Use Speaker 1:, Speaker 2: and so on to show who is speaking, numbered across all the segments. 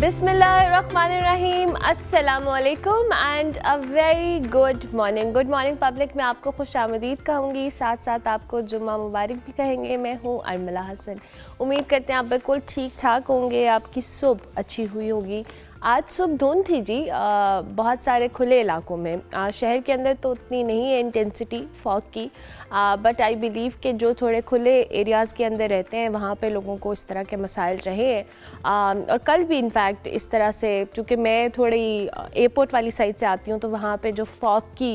Speaker 1: बिस्मिल्लाहिर्रहमानिर्रहीम, अस्सलामुअलैकुम and a very good morning. Good Morning public. मैं आपको खुश आमदीद कहूँगी, साथ साथ आपको जुम्मा मुबारक भी कहेंगे। मैं हूँ अर्मिला हसन। उम्मीद करते हैं आप बिल्कुल ठीक ठाक होंगे, आपकी सुबह अच्छी हुई होगी। आज सुबह धुंध थी जी, बहुत सारे खुले इलाकों में। शहर के अंदर तो उतनी नहीं है इंटेंसिटी फॉग की, बट आई बिलीव कि जो थोड़े खुले एरियाज़ के अंदर रहते हैं वहाँ पे लोगों को इस तरह के मसाइल रहे हैं। और कल भी इनफैक्ट इस तरह से, चूँकि मैं थोड़ी एयरपोर्ट वाली साइड से आती हूँ तो वहाँ पे जो फॉग की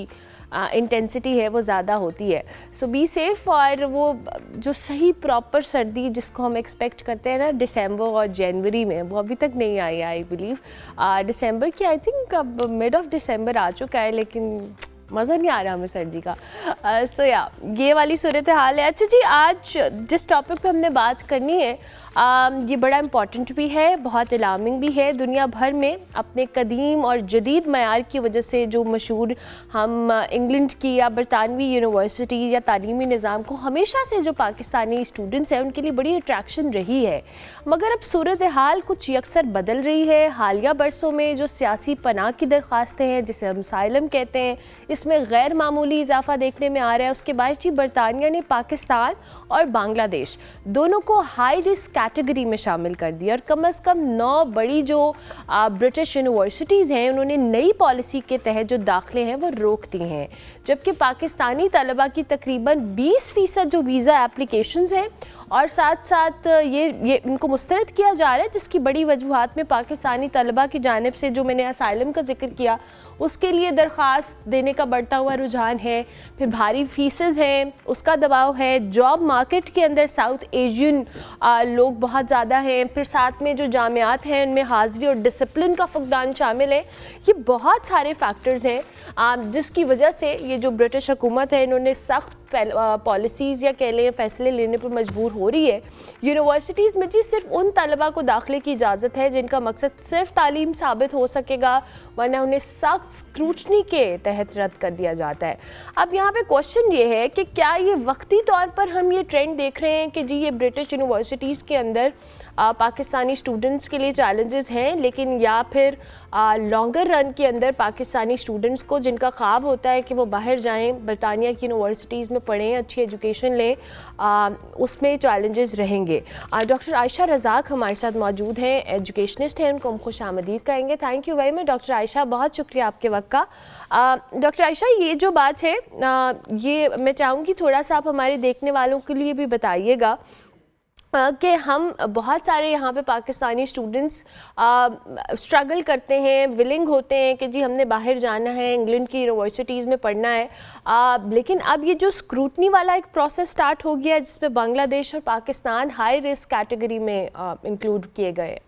Speaker 1: इंटेंसिटी है वो ज़्यादा होती है। सो बी सेफ़। और वो जो सही प्रॉपर सर्दी जिसको हम एक्सपेक्ट करते हैं ना दिसंबर और जनवरी में, वो अभी तक नहीं आई आई बिलीव। दिसंबर की आई थिंक अब मिड ऑफ दिसंबर आ चुका है, लेकिन मज़ा नहीं आ रहा हमें सर्दी का। सो या ये वाली सूरत हाल है। अच्छा जी, आज जिस टॉपिक पे हमने बात करनी है ये बड़ा इम्पॉर्टेंट भी है, बहुत अलार्मिंग भी है। दुनिया भर में अपने कदीम और जदीद मयार की वजह से जो मशहूर हम इंग्लैंड की या बरतानवी यूनिवर्सिटी या तालीमी निज़ाम को हमेशा से जो पाकिस्तानी स्टूडेंट्स हैं उनके लिए बड़ी अट्रैक्शन रही है, मगर अब सूरत हाल कुछ यकसर बदल रही है। हालिया बरसों में जो सियासी पनाह की दरख्वास्तें हैं, जिसे हम साइलम कहते हैं, इसमें गैर मामूली इजाफा देखने में आ रहा है। उसके बाद जी बरतानिया ने पाकिस्तान और बांग्लादेश दोनों को हाई रिस्क कैटेगरी में शामिल कर दिया और कम से कम 9 बड़ी जो ब्रिटिश यूनिवर्सिटीज़ हैं उन्होंने नई पॉलिसी के तहत जो दाखिले हैं वो रोक दी हैं, जबकि पाकिस्तानी तलबा की तकरीबन 20% जो वीज़ा एप्लीकेशंस हैं और साथ साथ ये इनको मुस्तरद किया जा रहा है, जिसकी बड़ी वजूहात में पाकिस्तानी तलबा की जानिब से जो मैंने असाइलम का जिक्र किया उसके लिए दरख्वास्त देने का बढ़ता हुआ रुझान है। फिर भारी फीसेस हैं, उसका दबाव है। जॉब मार्केट के अंदर साउथ एशियन लोग बहुत ज़्यादा हैं। फिर साथ में जो जामियात हैं उनमें हाज़िरी और डिसिप्लिन का फुकदान शामिल है। ये बहुत सारे फैक्टर्स हैं जिसकी वजह से ये जो ब्रिटिश हुकूमत है इन्होंने सख्त पॉलिसीज़ या कह लें फ़ैसले लेने पर मजबूर हो रही है। यूनिवर्सिटीज़ में जी सिर्फ उन तलबा को दाखिले की इजाज़त है जिनका मकसद सिर्फ तालीम साबित हो सकेगा, वरना उन्हें सख्त स्क्रूटनी के तहत रद्द कर दिया जाता है। अब यहाँ पे क्वेश्चन ये है कि क्या ये वक्ती तौर पर हम ये ट्रेंड देख रहे हैं कि जी ये ब्रिटिश यूनिवर्सिटीज़ के अंदर पाकिस्तानी स्टूडेंट्स के लिए चैलेंजेस हैं, लेकिन या फिर लॉन्गर रन के अंदर पाकिस्तानी स्टूडेंट्स को जिनका ख्वाब होता है कि वो बाहर जाएं, बरतानिया की यूनिवर्सिटीज़ में पढ़ें, अच्छी एजुकेशन लें, उसमें चैलेंजेस रहेंगे। डॉक्टर आयशा रज़ाक हमारे साथ मौजूद हैं, एजुकेशनिस्ट हैं, उनको हम खुश आमदीद कहेंगे। Thank you very much doctor Ayesha, बहुत शुक्रिया आपके वक्त का। डॉक्टर आयशा, ये जो बात है ये मैं चाहूँगी थोड़ा सा आप हमारे देखने वालों के लिए भी बताइएगा कि हम बहुत सारे यहाँ पे पाकिस्तानी स्टूडेंट्स स्ट्रगल करते हैं, विलिंग होते हैं कि जी हमने बाहर जाना है, इंग्लैंड की यूनिवर्सिटीज़ में पढ़ना है, लेकिन अब ये जो स्क्रूटनी वाला एक प्रोसेस स्टार्ट हो गया है जिसमें बांग्लादेश और पाकिस्तान हाई रिस्क कैटेगरी में इंक्लूड किए गए।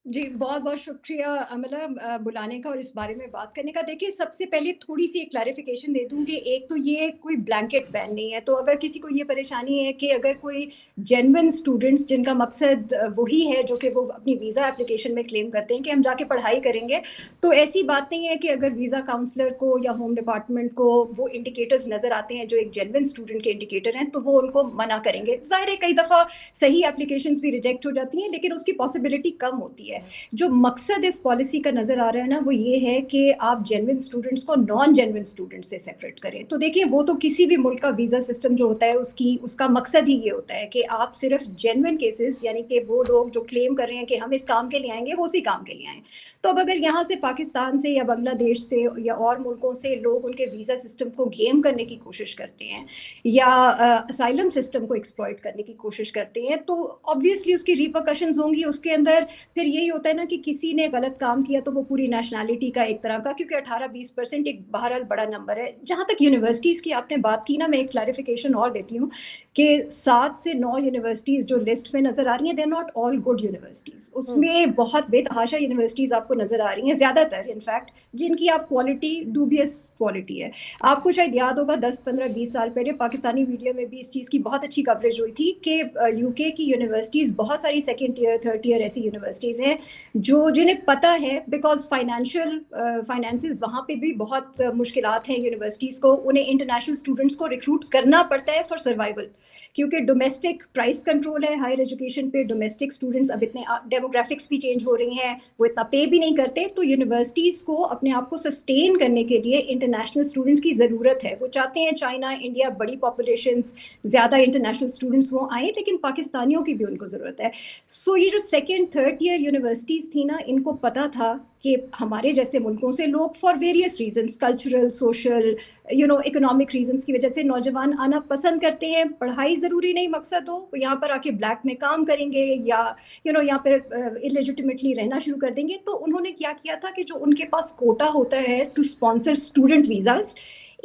Speaker 2: जी, बहुत-बहुत शुक्रिया अमला बुलाने का और इस बारे में बात करने का। देखिए, सबसे पहले थोड़ी-सी एक क्लैरिफ़िकेशन दे दूँ कि एक तो ये कोई ब्लैंकेट बैन नहीं है। तो अगर किसी को ये परेशानी है कि अगर कोई जेन्युइन स्टूडेंट्स जिनका मकसद वही है जो कि वो अपनी वीज़ा एप्लीकेशन में क्लेम करते हैं कि हम जाके पढ़ाई करेंगे, तो ऐसी बात नहीं है कि अगर वीज़ा काउंसलर को या होम डिपार्टमेंट को वो इंडिकेटर्स नज़र आते हैं जो एक जेन्युइन स्टूडेंट के इंडिकेटर हैं, तो वो उनको मना करेंगे। ज़ाहिर है कई दफ़ा सही एप्लीकेशंस भी रिजेक्ट हो जाती हैं, लेकिन उसकी पॉसिबिलिटी कम होती है। जो मकसद इस पॉलिसी का नजर आ रहा है ना, वो ये है कि आप जेन्युइन स्टूडेंट्स को नॉन जेन्युइन स्टूडेंट्स से सेपरेट करें। तो देखिए, वो तो किसी भी मुल्क का वीज़ा सिस्टम जो होता है उसका मकसद ही ये होता है कि आप सिर्फ जेन्युइन केसेस, यानी कि वो लोग जो क्लेम कर रहे हैं कि हम इस काम के लिए आएंगे, वो उसी काम के लिए आएँ। तो अब अगर यहाँ से पाकिस्तान से या बांग्लादेश से या और मुल्कों से लोग उनके वीज़ा सिस्टम को गेम करने की कोशिश करते हैं या असाइलम सिस्टम को एक्सप्लॉइट करने की कोशिश करते हैं, तो ऑब्वियसली उसकी रिपरकशंस होंगी। उसके अंदर फिर यही होता है ना कि किसी ने गलत काम किया तो वो पूरी नेशनैलिटी का एक तरह का, क्योंकि 18-20% एक बहरहाल बड़ा नंबर है। जहाँ तक यूनिवर्सिटीज़ की आपने बात की ना, मैं एक क्लैरिफिकेशन और देती हूँ कि 7 से 9 यूनिवर्सिटीज़ जो लिस्ट में नज़र आ रही हैं, they are not all good universities. उसमें बहुत बेतहाशा यूनिवर्सिटीज़ आपको नज़र आ रही हैं, ज़्यादातर इनफैक्ट, जिनकी आप क्वालिटी डूबियस क्वालिटी है। आपको शायद याद होगा 10, 15, 20 साल पहले पाकिस्तानी मीडिया में भी इस चीज़ की बहुत अच्छी कवरेज हुई थी कि यूके की यूनिवर्सिटीज़, बहुत सारी सेकेंड ईयर, थर्ड ईयर ऐसी यूनिवर्सिटीज़ हैं हैं जो जिन्हें पता है, बिकॉज फाइनेंसेस वहाँ पे भी बहुत मुश्किलात हैं यूनिवर्सिटीज़ को, उन्हें इंटरनेशनल स्टूडेंट्स को रिक्रूट करना पड़ता है फॉर सर्वाइवल, क्योंकि डोमेस्टिक प्राइस कंट्रोल है हायर एजुकेशन पे, डोमेस्टिक स्टूडेंट्स अब इतने डेमोग्राफिक्स भी चेंज हो रही हैं, वो इतना पे भी नहीं करते, तो यूनिवर्सिटीज़ को अपने आप को सस्टेन करने के लिए इंटरनेशनल स्टूडेंट्स की ज़रूरत है। वो चाहते हैं चाइना, इंडिया, बड़ी पॉपुलेशंस, ज़्यादा इंटरनेशनल स्टूडेंट्स वो आए, लेकिन पाकिस्तानियों की भी उनको ज़रूरत है। सो ये जो सेकेंड थर्ड ईयर यूनिवर्सिटीज़ थी ना, इनको पता था कि हमारे जैसे मुल्कों से लोग for various reasons, cultural, social, economic reasons की वजह से नौजवान आना पसंद करते हैं। पढ़ाई ज़रूरी नहीं मकसद हो, वो यहाँ पर आके ब्लैक में काम करेंगे या यहाँ पर इलेजिटिमेटली रहना शुरू कर देंगे। तो उन्होंने क्या किया था कि जो उनके पास कोटा होता है टू स्पॉन्सर स्टूडेंट वीज़ाज,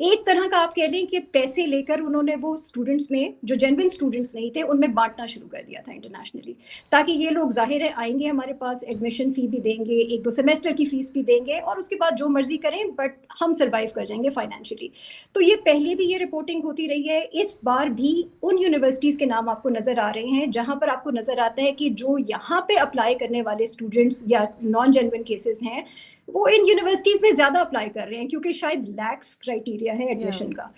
Speaker 2: एक तरह का आप कह लें कि पैसे लेकर उन्होंने वो स्टूडेंट्स में जो जेन्युइन स्टूडेंट्स नहीं थे उनमें बांटना शुरू कर दिया था इंटरनेशनली, ताकि ये लोग जाहिर है आएंगे हमारे पास, एडमिशन फ़ी भी देंगे, 1-2 सेमेस्टर की फ़ीस भी देंगे और उसके बाद जो मर्जी करें, बट हम सर्वाइव कर जाएंगे फाइनेंशियली। तो ये पहले भी ये रिपोर्टिंग होती रही है, इस बार भी उन यूनिवर्सिटीज़ के नाम आपको नज़र आ रहे हैं जहाँ पर आपको नज़र आता है कि जो यहाँ पे अप्लाई करने वाले स्टूडेंट्स या नॉन जेन्युइन केसेस हैं, वो इन यूनिवर्सिटीज में ज्यादा अप्लाई कर रहे हैं क्योंकि शायद लैक्स क्राइटेरिया है एडमिशन का।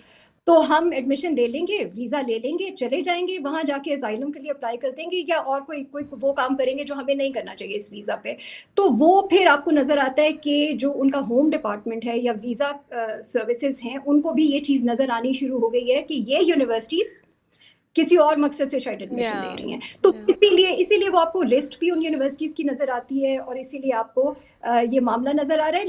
Speaker 2: तो हम एडमिशन ले लेंगे, वीजा ले लेंगे, चले जाएंगे वहां जाके असाइलम के लिए अप्लाई कर देंगे या और कोई कोई वो काम करेंगे जो हमें नहीं करना चाहिए इस वीजा पे। तो वो फिर आपको नजर आता है कि जो उनका होम डिपार्टमेंट है या वीजा सर्विसेज हैं, उनको भी ये चीज नजर आनी शुरू हो गई है कि ये यूनिवर्सिटीज किसी और मकसद से शायद एडमिशन दे रही हैं। तो इसीलिए वो आपको लिस्ट भी उन यूनिवर्सिटीज की नजर आती है और इसीलिए आपको ये मामला नजर आ रहा है।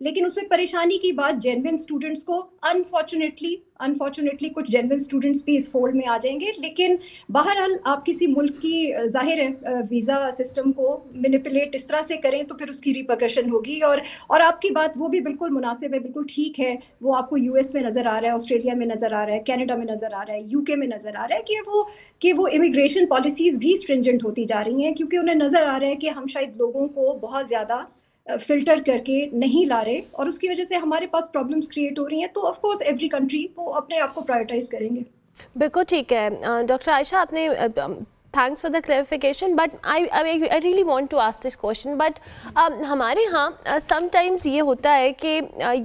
Speaker 2: लेकिन उसमें परेशानी की बात, जेन्युइन स्टूडेंट्स को अनफॉर्चुनेटली कुछ जेन्युइन स्टूडेंट्स भी इस फोल्ड में आ जाएंगे। लेकिन बहरहाल आप किसी मुल्क की जाहिर है वीज़ा सिस्टम को मैनिपुलेट इस तरह से करें तो फिर उसकी रिपरकशन होगी। और आपकी बात वो भी बिल्कुल मुनासिब है, बिल्कुल ठीक है। वो आपको यूएस में नज़र आ रहा है, ऑस्ट्रेलिया में नज़र आ रहा है, कनाडा में नज़र आ रहा है, यूके में नज़र आ रहा है कि वो इमिग्रेशन पॉलिसीज़ भी स्ट्रिंजेंट होती जा रही हैं, क्योंकि उन्हें नज़र आ रहा है कि हम शायद लोगों को बहुत ज़्यादा फिल्टर करके नहीं ला रहे और उसकी वजह से हमारे पास प्रॉब्लम्स क्रिएट हो रही हैं। तो ऑफ कोर्स एवरी कंट्री वो अपने आप को प्रायोरिटाइज करेंगे।
Speaker 1: बिल्कुल ठीक है डॉक्टर आयशा, आपने thanks for the clarification, but I really want to ask this question. But हमारे यहाँ समटाइम्स ये होता है कि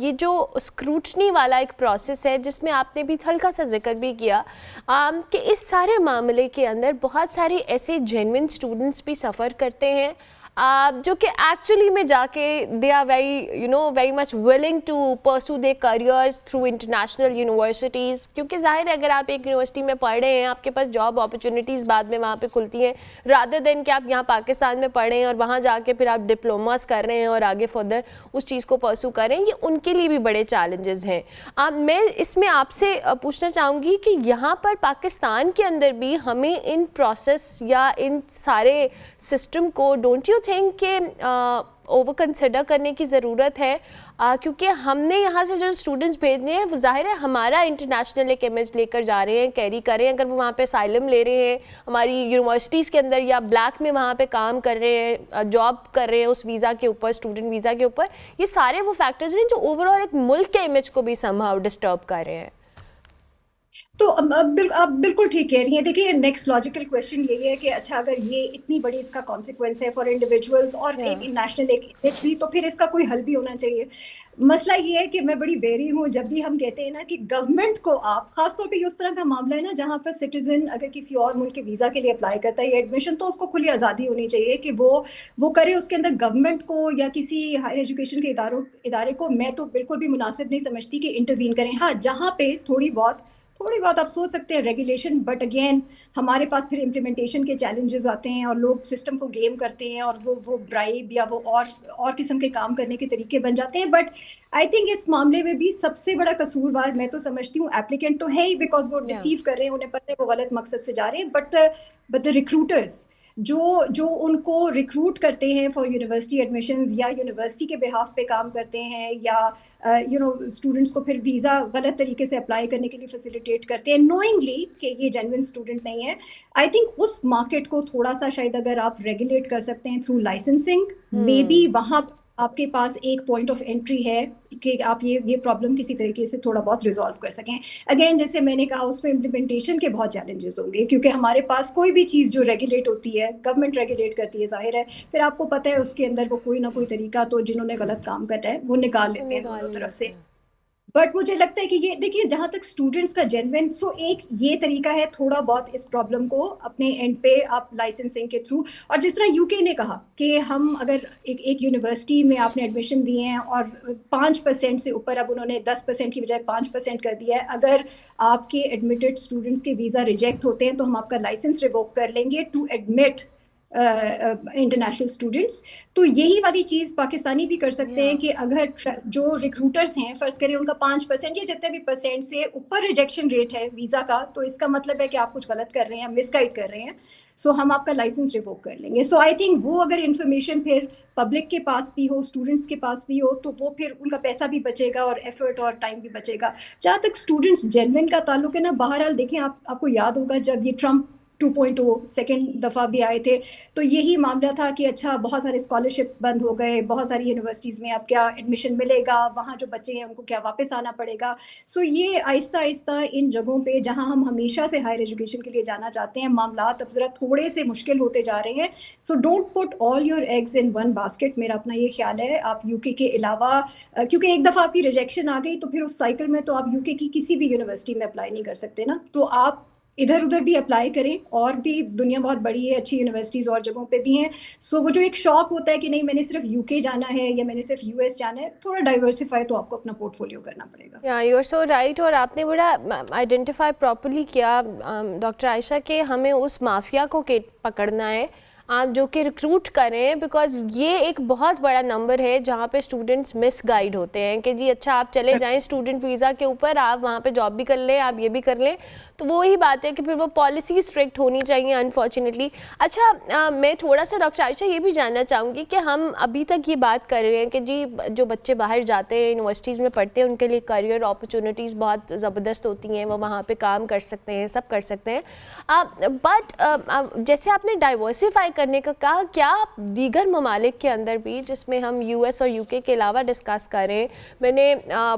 Speaker 1: ये जो स्क्रूटनी वाला एक प्रोसेस है जिसमें आपने भी हल्का सा जिक्र भी किया कि इस सारे मामले के अंदर बहुत सारे ऐसे जेन्युइन स्टूडेंट्स भी सफ़र करते हैं जो कि एक्चुअली में जाके they are very much willing to pursue their careers through international universities, क्योंकि ज़ाहिर है अगर आप एक यूनिवर्सिटी में पढ़ रहे हैं आपके पास जॉब अपॉर्चुनिटीज़ बाद में वहाँ पे खुलती हैं, रादर देन कि आप यहाँ पाकिस्तान में पढ़ें और वहाँ जाके फिर आप डिप्लोमास कर रहे हैं और आगे फर्दर उस चीज़ को परसू करें। ये उनके लिए भी बड़े चैलेंजेस हैं। मैं इसमें आपसे पूछना चाहूँगी कि यहाँ पर पाकिस्तान के अंदर भी हमें इन प्रोसेस या इन सारे सिस्टम को डोंट यू थिंक के ओवर कंसिडर करने की ज़रूरत है, क्योंकि हमने यहाँ से जो स्टूडेंट्स भेजने हैं वो जाहिर है हमारा इंटरनेशनल एक इमेज लेकर जा रहे हैं, कैरी कर रहे हैं। अगर वो वहाँ पे असाइलम ले रहे हैं हमारी यूनिवर्सिटीज़ के अंदर या ब्लैक में वहाँ पे काम कर रहे हैं, जॉब कर रहे हैं उस वीज़ा के ऊपर, स्टूडेंट वीज़ा के ऊपर, ये सारे वो फैक्टर्स हैं जो ओवरऑल एक मुल्क के इमेज को भी समहाउ डिस्टर्ब कर रहे हैं।
Speaker 2: तो आप बिल्कुल ठीक कह रही हैं। देखिए नेक्स्ट लॉजिकल क्वेश्चन यही है कि अच्छा अगर ये इतनी बड़ी इसका कॉन्सिक्वेंस है फॉर इंडिविजुअल्स और एक नेशनल एक इमेज भी, तो फिर इसका कोई हल भी होना चाहिए। मसला ये है कि मैं बड़ी वेरी हूँ जब भी हम कहते हैं ना कि गवर्नमेंट को आप, खासतौर पे उस तरह का मामला है ना जहाँ पर सिटीजन अगर किसी और मुल्क के वीज़ा के लिए अप्लाई करता है या एडमिशन, तो उसको खुली आज़ादी होनी चाहिए कि वो करे। उसके अंदर गवर्नमेंट को या किसी हायर एजुकेशन के इदारे को मैं तो बिल्कुल भी मुनासिब नहीं समझती कि इंटरवीन करें। हाँ, जहाँ पे थोड़ी बहुत आप सोच सकते हैं रेगुलेशन, बट अगेन हमारे पास फिर इम्प्लीमेंटेशन के चैलेंजेस आते हैं और लोग सिस्टम को गेम करते हैं और वो ब्राइब या वो और किस्म के काम करने के तरीके बन जाते हैं। बट आई थिंक इस मामले में भी सबसे बड़ा कसूरवार मैं तो समझती हूँ एप्लीकेंट तो है ही, बिकॉज वो डिसीव कर रहे हैं, उन्हें पता है वो गलत मकसद से जा रहे हैं, बट द रिक्रूटर्स जो उनको रिक्रूट करते हैं फॉर यूनिवर्सिटी एडमिशंस या यूनिवर्सिटी के बिहाफ पे काम करते हैं या स्टूडेंट्स को फिर वीज़ा गलत तरीके से अप्लाई करने के लिए फैसिलिटेट करते हैं नोइंगली कि ये जेन्युइन स्टूडेंट नहीं है। आई थिंक उस मार्केट को थोड़ा सा शायद अगर आप रेगुलेट कर सकते हैं थ्रू लाइसेंसिंग, मे बी वहाँ आपके पास एक पॉइंट ऑफ एंट्री है कि आप ये प्रॉब्लम किसी तरीके से थोड़ा बहुत रिजॉल्व कर सकें। अगेन जैसे मैंने कहा उसमें इम्प्लीमेंटेशन के बहुत चैलेंजेस होंगे, क्योंकि हमारे पास कोई भी चीज़ जो रेगुलेट होती है, गवर्नमेंट रेगुलेट करती है, जाहिर है फिर आपको पता है उसके अंदर वो कोई ना कोई तरीका तो जिन्होंने गलत काम करना है वो निकाल लेते हैं दोनों तरफ से। बट मुझे लगता है कि ये देखिए जहाँ तक स्टूडेंट्स का जेन्युइन, सो एक ये तरीका है थोड़ा बहुत इस प्रॉब्लम को अपने एंड पे आप लाइसेंसिंग के थ्रू, और जिस तरह यूके ने कहा कि हम अगर एक यूनिवर्सिटी में आपने एडमिशन दिए हैं और 5% से ऊपर, अब उन्होंने 10% की बजाय 5% कर दिया है, अगर आपके एडमिटेड स्टूडेंट्स के वीज़ा रिजेक्ट होते हैं तो हम आपका लाइसेंस रिवोक कर लेंगे टू एडमिट इंटरनेशनल स्टूडेंट्स। तो यही वाली चीज़ पाकिस्तानी भी कर सकते हैं कि अगर जो रिक्रूटर्स हैं फ़र्ज़ करें उनका 5% या जितने भी परसेंट से ऊपर रिजेक्शन रेट है वीज़ा का, तो इसका मतलब है कि आप कुछ गलत कर रहे हैं, मिसगाइड कर रहे हैं, सो हम आपका लाइसेंस रिवोक कर लेंगे। सो आई थिंक वो अगर इन्फॉर्मेशन फिर पब्लिक के पास भी हो, स्टूडेंट्स के पास भी हो, तो वो फिर उनका पैसा भी बचेगा और एफर्ट और टाइम भी बचेगा। जहाँ तक स्टूडेंट्स जेन्युइन का ताल्लुक है ना, बहरहाल देखें आपको याद होगा जब ये ट्रम्प 2.0 सेकेंड दफ़ा भी आए थे तो यही मामला था कि अच्छा बहुत सारे स्कॉलरशिप्स बंद हो गए, बहुत सारी यूनिवर्सिटीज़ में अब क्या एडमिशन मिलेगा, वहाँ जो बच्चे हैं उनको क्या वापस आना पड़ेगा। सो ये आहिस्ता आहिस्ता इन जगहों पे जहाँ हम हमेशा से हायर एजुकेशन के लिए जाना चाहते हैं, मामला अब ज़रा थोड़े से मुश्किल होते जा रहे हैं। So don't put all your eggs in one basket, मेरा अपना ये ख्याल है। आप यूके के अलावा क्योंकि एक दफ़ा आपकी रिजेक्शन आ गई तो फिर उस साइकिल में तो आप यूके की किसी भी यूनिवर्सिटी में अप्लाई नहीं कर सकते ना, तो आप इधर उधर भी अप्लाई करें, और भी दुनिया बहुत बड़ी है, अच्छी यूनिवर्सिटीज़ और जगहों पे भी हैं। सो वो जो एक शौक होता है कि नहीं मैंने सिर्फ यूके जाना है या मैंने सिर्फ यूएस जाना है, थोड़ा डाइवर्सिफाई तो आपको अपना पोर्टफोलियो करना पड़ेगा।
Speaker 1: या यू आर सो राइट, और आपने बड़ा आइडेंटिफाई प्रॉपर्ली किया डॉक्टर आयशा कि हमें उस माफिया को पकड़ना है आप जो कि रिक्रूट करें, बिकॉज ये एक बहुत बड़ा नंबर है जहाँ पे स्टूडेंट्स मिस गाइड होते हैं कि जी अच्छा आप चले जाएं स्टूडेंट वीज़ा के ऊपर, आप वहाँ पे जॉब भी कर लें, आप ये भी कर लें, तो वो ही बात है कि फिर वो पॉलिसी स्ट्रिक्ट होनी चाहिए अनफॉर्चुनेटली। अच्छा मैं थोड़ा सा डॉक्टर आयशा ये भी जानना चाहूँगी कि हम अभी तक ये बात कर रहे हैं कि जी जो बच्चे बाहर जाते हैं यूनिवर्सिटीज़ में पढ़ते हैं उनके लिए करियर अपॉर्चुनिटीज़ बहुत ज़बरदस्त होती हैं, वो वहाँ पर काम कर सकते हैं, सब कर सकते हैं, बट जैसे आपने डाइवर्सिफाई करने का कहा, क्या आप दीगर ममालिक के अंदर भी जिसमें हम यूएस और यूके के अलावा डिस्कस करें, मैंने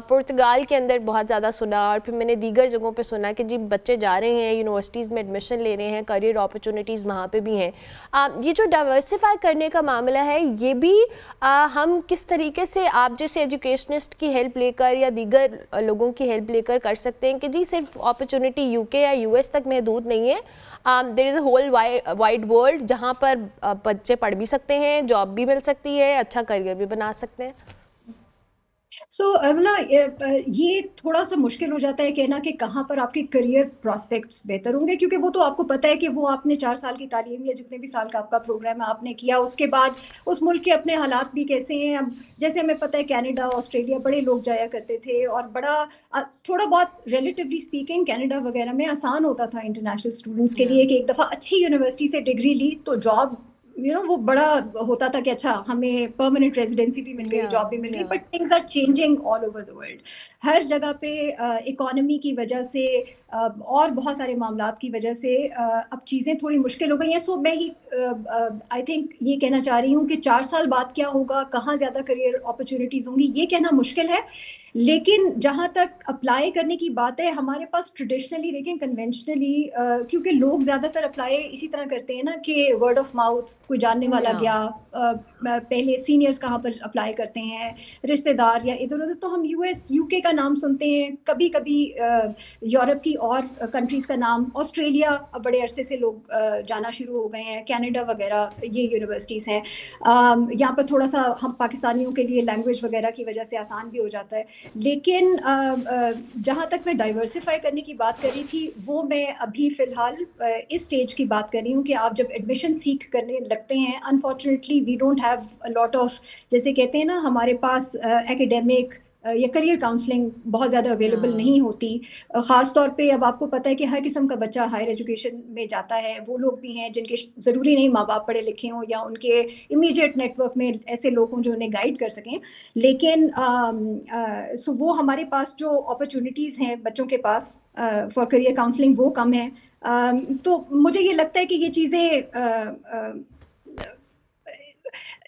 Speaker 1: पुर्तगाल के अंदर बहुत ज़्यादा सुना और फिर मैंने दीगर जगहों पे सुना कि जी बच्चे जा रहे हैं यूनिवर्सिटीज़ में एडमिशन ले रहे हैं, करियर अपॉर्चुनिटीज़ वहाँ पे भी हैं। ये जो डाइवर्सिफाई करने का मामला है ये भी हम किस तरीके से आप जैसे एजुकेशनिस्ट की हेल्प लेकर या दीगर लोगों की हेल्प लेकर कर सकते हैं कि जी सिर्फ अपॉर्चुनिटी यूके या यूएस तक महदूद नहीं है, there is a whole wide world जहाँ पर बच्चे पढ़ भी सकते हैं, जॉब भी मिल सकती है, अच्छा करियर भी बना सकते हैं।
Speaker 2: सो ये थोड़ा सा मुश्किल हो जाता है कहना कि कहाँ पर आपके करियर प्रॉस्पेक्ट्स बेहतर होंगे, क्योंकि वो तो आपको पता है कि वो आपने 4 साल की तालीम या जितने भी साल का आपका प्रोग्राम है आपने किया, उसके बाद उस मुल्क के अपने हालात भी कैसे हैं। अब जैसे हमें पता है कनाडा, ऑस्ट्रेलिया बड़े लोग जाया करते थे और बड़ा थोड़ा बहुत रिलेटिवली स्पीकिंग कनाडा वगैरह में आसान होता था इंटरनेशनल स्टूडेंट्स के लिए कि एक दफ़ा अच्छी यूनिवर्सिटी से डिग्री ली तो जॉब वो बड़ा होता था कि अच्छा हमें परमानेंट रेजिडेंसी भी मिल गई, जॉब भी मिल गई। But things are changing all over the world. हर जगह पे इकोनॉमी की वजह से और बहुत सारे मामलात की वजह से अब चीज़ें थोड़ी मुश्किल हो गई हैं। सो मैं आई थिंक ये कहना चाह रही हूँ कि 4 साल बाद क्या होगा, कहाँ ज़्यादा करियर अपॉर्चुनिटीज़ होंगी, ये कहना मुश्किल है। लेकिन जहाँ तक अप्लाई करने की बात है, हमारे पास ट्रेडिशनली देखें कन्वेंशनली क्योंकि लोग ज़्यादातर अप्लाई इसी तरह करते हैं ना कि वर्ड ऑफ माउथ, कोई जानने वाला गया, पहले सीनियर्स कहाँ पर अप्लाई करते हैं, रिश्तेदार या इधर उधर, तो हम यूएस यूके का नाम सुनते हैं, कभी कभी यूरोप की और कंट्रीज़ का नाम, ऑस्ट्रेलिया अब बड़े अरसे से लोग जाना शुरू हो गए हैं, कनाडा वगैरह ये यूनिवर्सिटीज़ हैं। यहाँ पर थोड़ा सा हम पाकिस्तानियों के लिए लैंग्वेज वगैरह की वजह से आसान भी हो जाता है। लेकिन जहाँ तक मैं डाइवर्सिफाई करने की बात कर रही थी, वो मैं अभी फ़िलहाल इस स्टेज की बात कर रही हूँ कि आप जब एडमिशन सीख करने लगते हैं, unfortunately we don't have a lot of, जैसे कहते हैं ना हमारे पास एकेडमिक या करियर काउंसलिंग बहुत ज़्यादा अवेलेबल नहीं होती। ख़ास तौर पे अब आपको पता है कि हर किस्म का बच्चा हायर एजुकेशन में जाता है, वो लोग भी हैं जिनके ज़रूरी नहीं माँ बाप पढ़े लिखे हों या उनके इमीडिएट नेटवर्क में ऐसे लोग हों जो उन्हें गाइड कर सकें। लेकिन सो वो हमारे पास जो अपॉर्चुनिटीज़ हैं बच्चों के पास फॉर करियर काउंसलिंग वो कम है। तो मुझे ये लगता है कि ये चीज़ें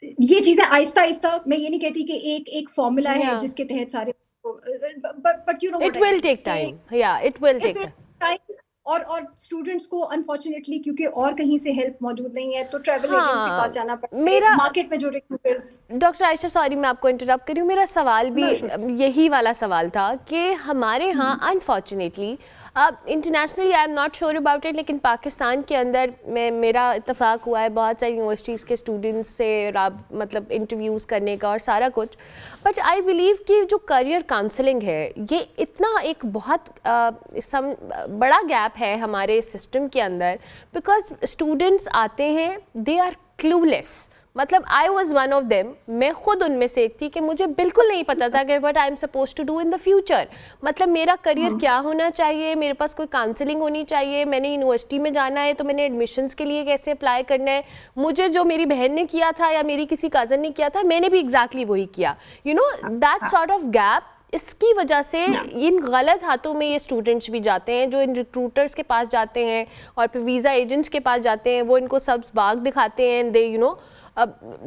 Speaker 2: ये चीज़ें आहिस्ता-आहिस्ता, मैं ये नहीं कहती कि एक फ़ॉर्मूला है जिसके तहत सारे, but you know
Speaker 1: it will take time, या इट विल टेक
Speaker 2: टाइम। और स्टूडेंट्स को अनफॉर्चुनेटली क्योंकि और कहीं से हेल्प मौजूद नहीं है तो ट्रैवल एजेंट्स के पास जाना पड़ता है।
Speaker 1: मेरा
Speaker 2: मार्केट में जो रिक्रूटर्स,
Speaker 1: डॉक्टर आयशा, सॉरी मैं आपको इंटरप्ट करी हूँ, मेरा सवाल भी यही वाला सवाल था कि हमारे यहाँ अनफॉर्चुनेटली अब internationally I am not sure about it, लेकिन पाकिस्तान के अंदर मेरा इत्तेफाक हुआ है बहुत सारी यूनिवर्सिटीज़ के स्टूडेंट्स से मतलब इंटरव्यूज़ करने का और सारा कुछ, बट आई बिलीव कि जो करियर काउंसलिंग है ये इतना एक बहुत बड़ा गैप है हमारे सिस्टम के अंदर, बिकॉज स्टूडेंट्स आते हैं, दे आर क्लूलेस। मतलब I was one of them, मैं खुद उनमें से एक थी कि मुझे बिल्कुल नहीं पता था कि what I am suppose to do in the future, मतलब मेरा करियर क्या होना चाहिए, मेरे पास कोई काउंसलिंग होनी चाहिए, मैंने यूनिवर्सिटी में जाना है तो मैंने एडमिशन्स के लिए कैसे अप्लाई करना है, मुझे जो मेरी बहन ने किया था या मेरी किसी कज़न ने किया था मैंने भी एग्जैक्टली वही किया, you know that sort of gap. इसकी वजह से इन गलत हाथों में ये स्टूडेंट्स भी जाते हैं, जो इन रिक्रूटर्स के पास जाते हैं और फिर वीज़ा एजेंट्स के पास जाते हैं, वो इनको सब बाग दिखाते हैं, दे यू नो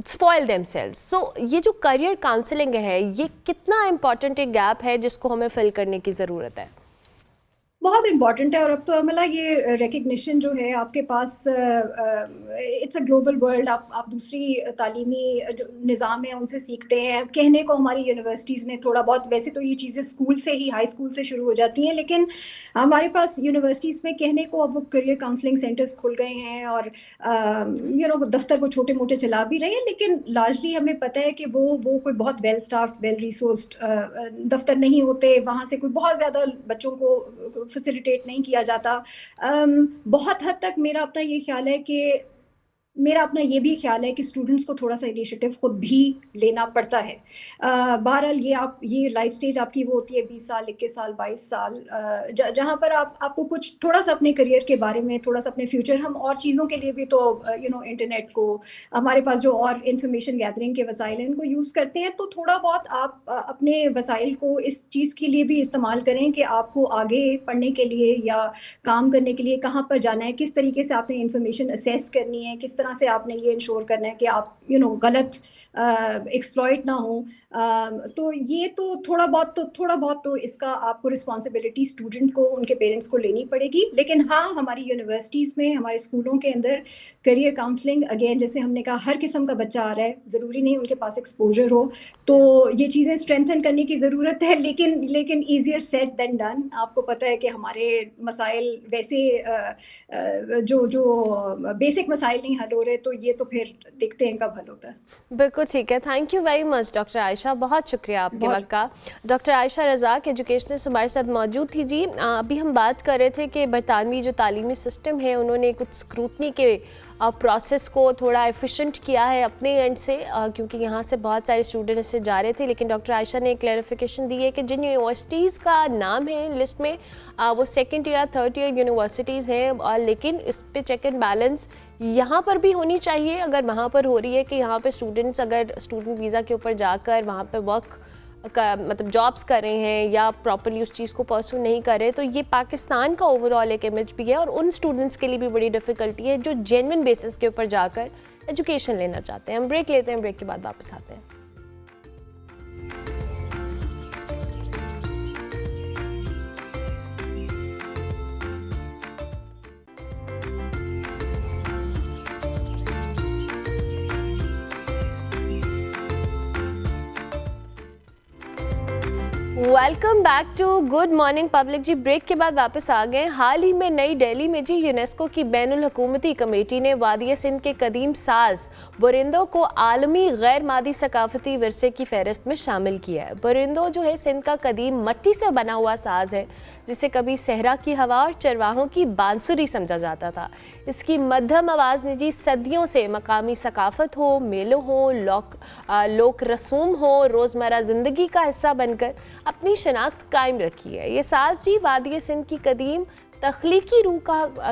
Speaker 1: स्पॉइल देमसेल्व्स। सो ये जो करियर काउंसलिंग है ये कितना इम्पॉर्टेंट एक गैप है जिसको हमें फिल करने की ज़रूरत है?
Speaker 2: बहुत इम्पॉर्टेंट है। और अब तो अमला ये रिकग्निशन जो है आपके पास, इट्स अ ग्लोबल वर्ल्ड, आप दूसरी तालीमी जो निज़ाम है उनसे सीखते हैं। कहने को हमारी यूनिवर्सिटीज़ ने थोड़ा बहुत, वैसे तो ये चीज़ें स्कूल से ही, हाई स्कूल से शुरू हो जाती हैं, लेकिन हमारे पास यूनिवर्सिटीज़ में कहने को अब करियर काउंसलिंग सेंटर्स खुल गए हैं और यू नो दफ्तर को छोटे मोटे चला भी रहे हैं, लेकिन लार्जली हमें पता है कि वो कोई बहुत वेल स्टाफ्ड, वेल रिसोर्स्ड दफ्तर नहीं होते। वहाँ से कोई बहुत ज़्यादा बच्चों को फैसिलिटेट नहीं किया जाता। बहुत हद तक मेरा अपना ये ख्याल है कि भी ख्याल है कि स्टूडेंट्स को थोड़ा सा इनिशिएटिव खुद भी लेना पड़ता है। बहरहाल ये लाइफ स्टेज आपकी वो होती है 20 साल, 21 साल, 22 साल, जहाँ पर आपको कुछ थोड़ा सा अपने करियर के बारे में, थोड़ा सा अपने फ्यूचर, हम और चीज़ों के लिए भी तो यू नो इंटरनेट को, हमारे पास जो और इंफॉर्मेशन गैदरिंग के वसाइल हैं उनको यूज़ करते हैं, तो थोड़ा बहुत आप अपने वसाइल को इस चीज़ के लिए भी इस्तेमाल करें कि आपको आगे पढ़ने के लिए या काम करने के लिए कहाँ पर जाना है, किस तरीके से आपने इंफॉर्मेशन असेस करनी है, किस तरह से आपने ये इंश्योर करना है कि आप यू नो गलत एक्सप्लॉइट ना हो। तो ये तो थोड़ा बहुत तो इसका आपको रिस्पॉन्सिबिलिटी स्टूडेंट को, उनके पेरेंट्स को लेनी पड़ेगी। लेकिन हाँ, हमारी यूनिवर्सिटीज़ में, हमारे स्कूलों के अंदर करियर काउंसलिंग, अगेन जैसे हमने कहा, हर किस्म का बच्चा आ रहा है, ज़रूरी नहीं उनके पास एक्सपोजर हो, तो ये चीज़ें स्ट्रेंथन करने की ज़रूरत है। लेकिन ईजियर सेड देन डन। आपको पता है कि हमारे मसाइल वैसे जो बेसिक मसाइल नहीं हल हो रहे, तो ये तो फिर देखते हैं कब हल होता है।
Speaker 1: बिल्कुल ठीक है, thank you very much doctor Ayesha, बहुत शुक्रिया आपके वक्त का। डॉक्टर आयशा रज़ाक एजुकेशनिस्ट हमारे साथ मौजूद थी। जी, अभी हम बात कर रहे थे कि बरतानवी जो तालीमी सिस्टम है उन्होंने कुछ स्क्रूटनी के प्रोसेस को थोड़ा एफिशिएंट किया है अपने एंड से, क्योंकि यहाँ से बहुत सारे स्टूडेंट इससे जा रहे थे। लेकिन डॉक्टर आयशा ने क्लैरिफिकेशन दी है कि जिन यूनिवर्सिटीज़ का नाम है लिस्ट में वो second year, third year universities हैं, और लेकिन इस पे चेक एंड बैलेंस यहाँ पर भी होनी चाहिए। अगर वहाँ पर हो रही है कि यहाँ पे स्टूडेंट्स अगर स्टूडेंट वीज़ा के ऊपर जाकर वहाँ पे वर्क का मतलब जॉब्स कर रहे हैं या प्रॉपर्ली उस चीज़ को परसू नहीं कर रहे, तो ये पाकिस्तान का ओवरऑल एक इमेज भी है और उन स्टूडेंट्स के लिए भी बड़ी डिफ़िकल्टी है जो जेन्युइन बेसिस के ऊपर जाकर एजुकेशन लेना चाहते हैं। हम ब्रेक लेते हैं, ब्रेक के बाद वापस आते हैं। Welcome back to Good Morning Public. जी, ब्रेक के बाद वापस आ गए। हाल ही में नई दिल्ली में जी यूनेस्को की बैनुल हुकूमती कमेटी ने वादिय सिंध के कदीम साज बुरिंदो को आलमी गैर मादी सकाफती विरसे की फहरिस्त में शामिल किया है। बुरिंदो जो है सिंध का कदीम मट्टी से बना हुआ साज है जिसे कभी सहरा की हवा और चरवाहों की बांसुरी समझा जाता था। इसकी मध्यम आवाज़ ने जी सदियों से मकामी सकाफत हो, मेलों हो, लोक रसूम हो, रोज़मर्रा ज़िंदगी का हिस्सा बनकर अपनी शनाख्त कायम रखी है। ये साज जी वादिय सिंध की कदीम तख्लीकी रूह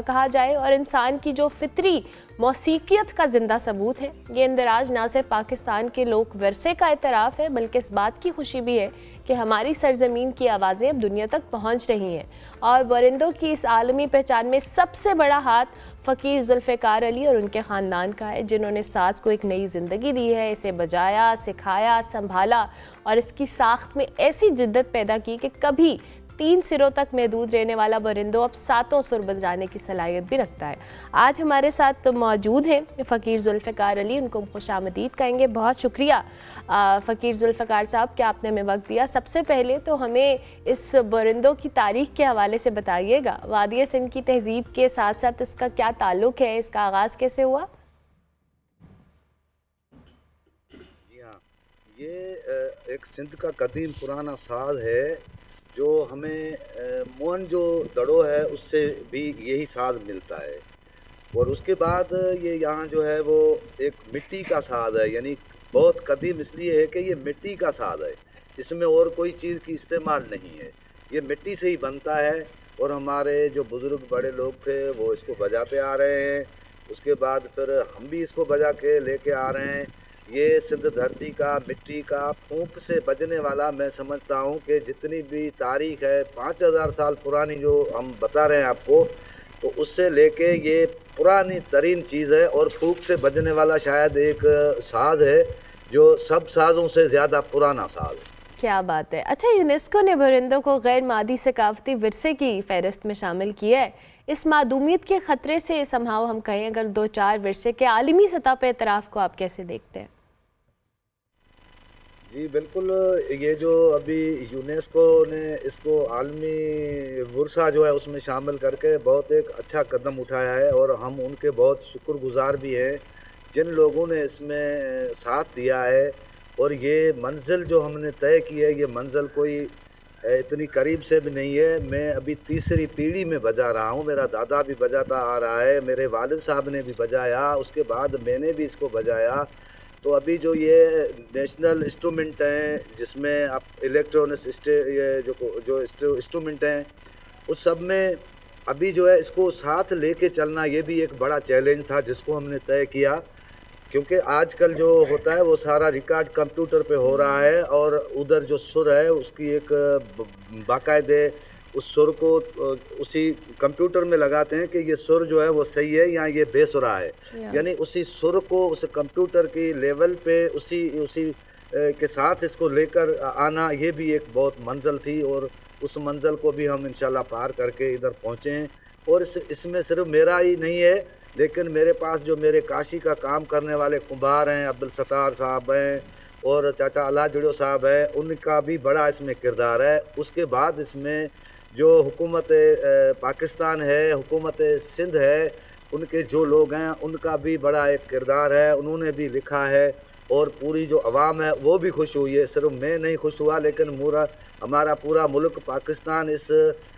Speaker 1: कहा जाए और इंसान की जो फितरी मौसीकियत का ज़िंदा सबूत है। ये इंदराज ना सिर्फ पाकिस्तान के लोक विरसे का एतराफ़ है बल्कि इस बात की खुशी भी है कि हमारी सरजमीन की आवाज़ें अब दुनिया तक पहुँच रही हैं और परिंदों की इस आलमी पहचान में सबसे बड़ा हाथ फ़कीर जुल्फ़िकार अली और उनके ख़ानदान का है, जिन्होंने साज़ को एक नई ज़िंदगी दी है, इसे बजाया, सिखाया, संभाला और इसकी साख्त में ऐसी जिद्दत पैदा की कि कभी 3 सिरों तक महदूद रहने वाला परिंदों अब 7 सुर बजाने की सलाहियत भी रखता है। आज हमारे साथ मौजूद हैं फ़कीर जुल्फ़िकार अली, उनको खुशामदीद कहेंगे। बहुत शुक्रिया फ़कीर जुल्फ़िकार साहब कि आपने हमें वक्त दिया। सबसे पहले तो हमें इस परिंदों की तारीख़ के हवाले से बताइएगा, वादिय सिंध की तहज़ीब के साथ साथ इसका क्या ताल्लुक़ है, इसका आगाज़ कैसे हुआ?
Speaker 3: जी हाँ, ये एक सिंध का कदीम पुराना साज़ है जो हमें मोहनजो दड़ो है उससे भी यही साज़ मिलता है। और उसके बाद ये यहाँ जो है वो एक मिट्टी का साज़ है, यानी बहुत कदीम इसलिए है कि ये मिट्टी का साज़ है, इसमें और कोई चीज़ की इस्तेमाल नहीं है, ये मिट्टी से ही बनता है। और हमारे जो बुज़ुर्ग बड़े लोग थे वो इसको बजाते आ रहे हैं, उसके बाद फिर हम भी इसको बजा के लेके आ रहे हैं। ये सिंध धरती का मिट्टी का फूंक से बजने वाला, मैं समझता हूँ कि जितनी भी तारीख़ है 5000 साल पुरानी जो हम बता रहे हैं आपको, तो उससे लेके ये पुरानी तरीन चीज़ है। और फूंक से बजने वाला शायद एक साज़ है जो सब साज़ों से ज़्यादा पुराना साज़ है।
Speaker 1: क्या बात है। अच्छा, यूनेस्को ने परिंदों को गैर मादी सकाफती विरसे की फहरिस्त में शामिल किया है। इस मादूमियत के ख़तरे से समहाउ हम कहें अगर 2-4 विरसे के आलमी सतह पर एतराफ़ को आप कैसे देखते हैं?
Speaker 3: जी बिल्कुल, ये जो अभी यूनेस्को ने इसको आलमी वर्सा जो है उसमें शामिल करके बहुत एक अच्छा कदम उठाया है और हम उनके बहुत शुक्रगुज़ार भी हैं जिन लोगों ने इसमें साथ दिया है। और ये मंजिल जो हमने तय की है, ये मंजिल कोई इतनी करीब से भी नहीं है। मैं अभी तीसरी पीढ़ी में बजा रहा हूँ, मेरा दादा भी बजाता आ रहा है, मेरे वालिद साहब ने भी बजाया, उसके बाद मैंने भी इसको बजाया। तो अभी जो ये नेशनल इंस्ट्रूमेंट हैं जिसमें आप इलेक्ट्रॉनिक्स ये जो इंस्ट्रूमेंट हैं उस सब में अभी जो है इसको साथ लेके चलना ये भी एक बड़ा चैलेंज था जिसको हमने तय किया, क्योंकि आजकल जो होता है वो सारा रिकॉर्ड कंप्यूटर पे हो रहा है और उधर जो सुर है उसकी एक बाकायदे उस सुर को उसी कंप्यूटर में लगाते हैं कि ये सुर जो है वो सही है या ये बेसुरा है, यानी उसी सुर को उस कंप्यूटर की लेवल पे उसी के साथ इसको लेकर आना ये भी एक बहुत मंजिल थी। और उस मंजिल को भी हम इंशाल्लाह पार करके इधर पहुँचे हैं। और इसमें सिर्फ मेरा ही नहीं है, लेकिन मेरे पास जो मेरे काशी का काम करने वाले कुम्हार हैं, अब्दुल सत्तार साहब हैं और चाचा अला जुड़ो साहब हैं, उनका भी बड़ा इसमें किरदार है। उसके बाद इसमें जो हुकूमत पाकिस्तान है, हुकूमत सिंध है, उनके जो लोग हैं उनका भी बड़ा एक किरदार है, उन्होंने भी लिखा है और पूरी जो आवाम है वो भी खुश हुई है। सिर्फ मैं नहीं खुश हुआ लेकिन हमारा पूरा मुल्क पाकिस्तान इस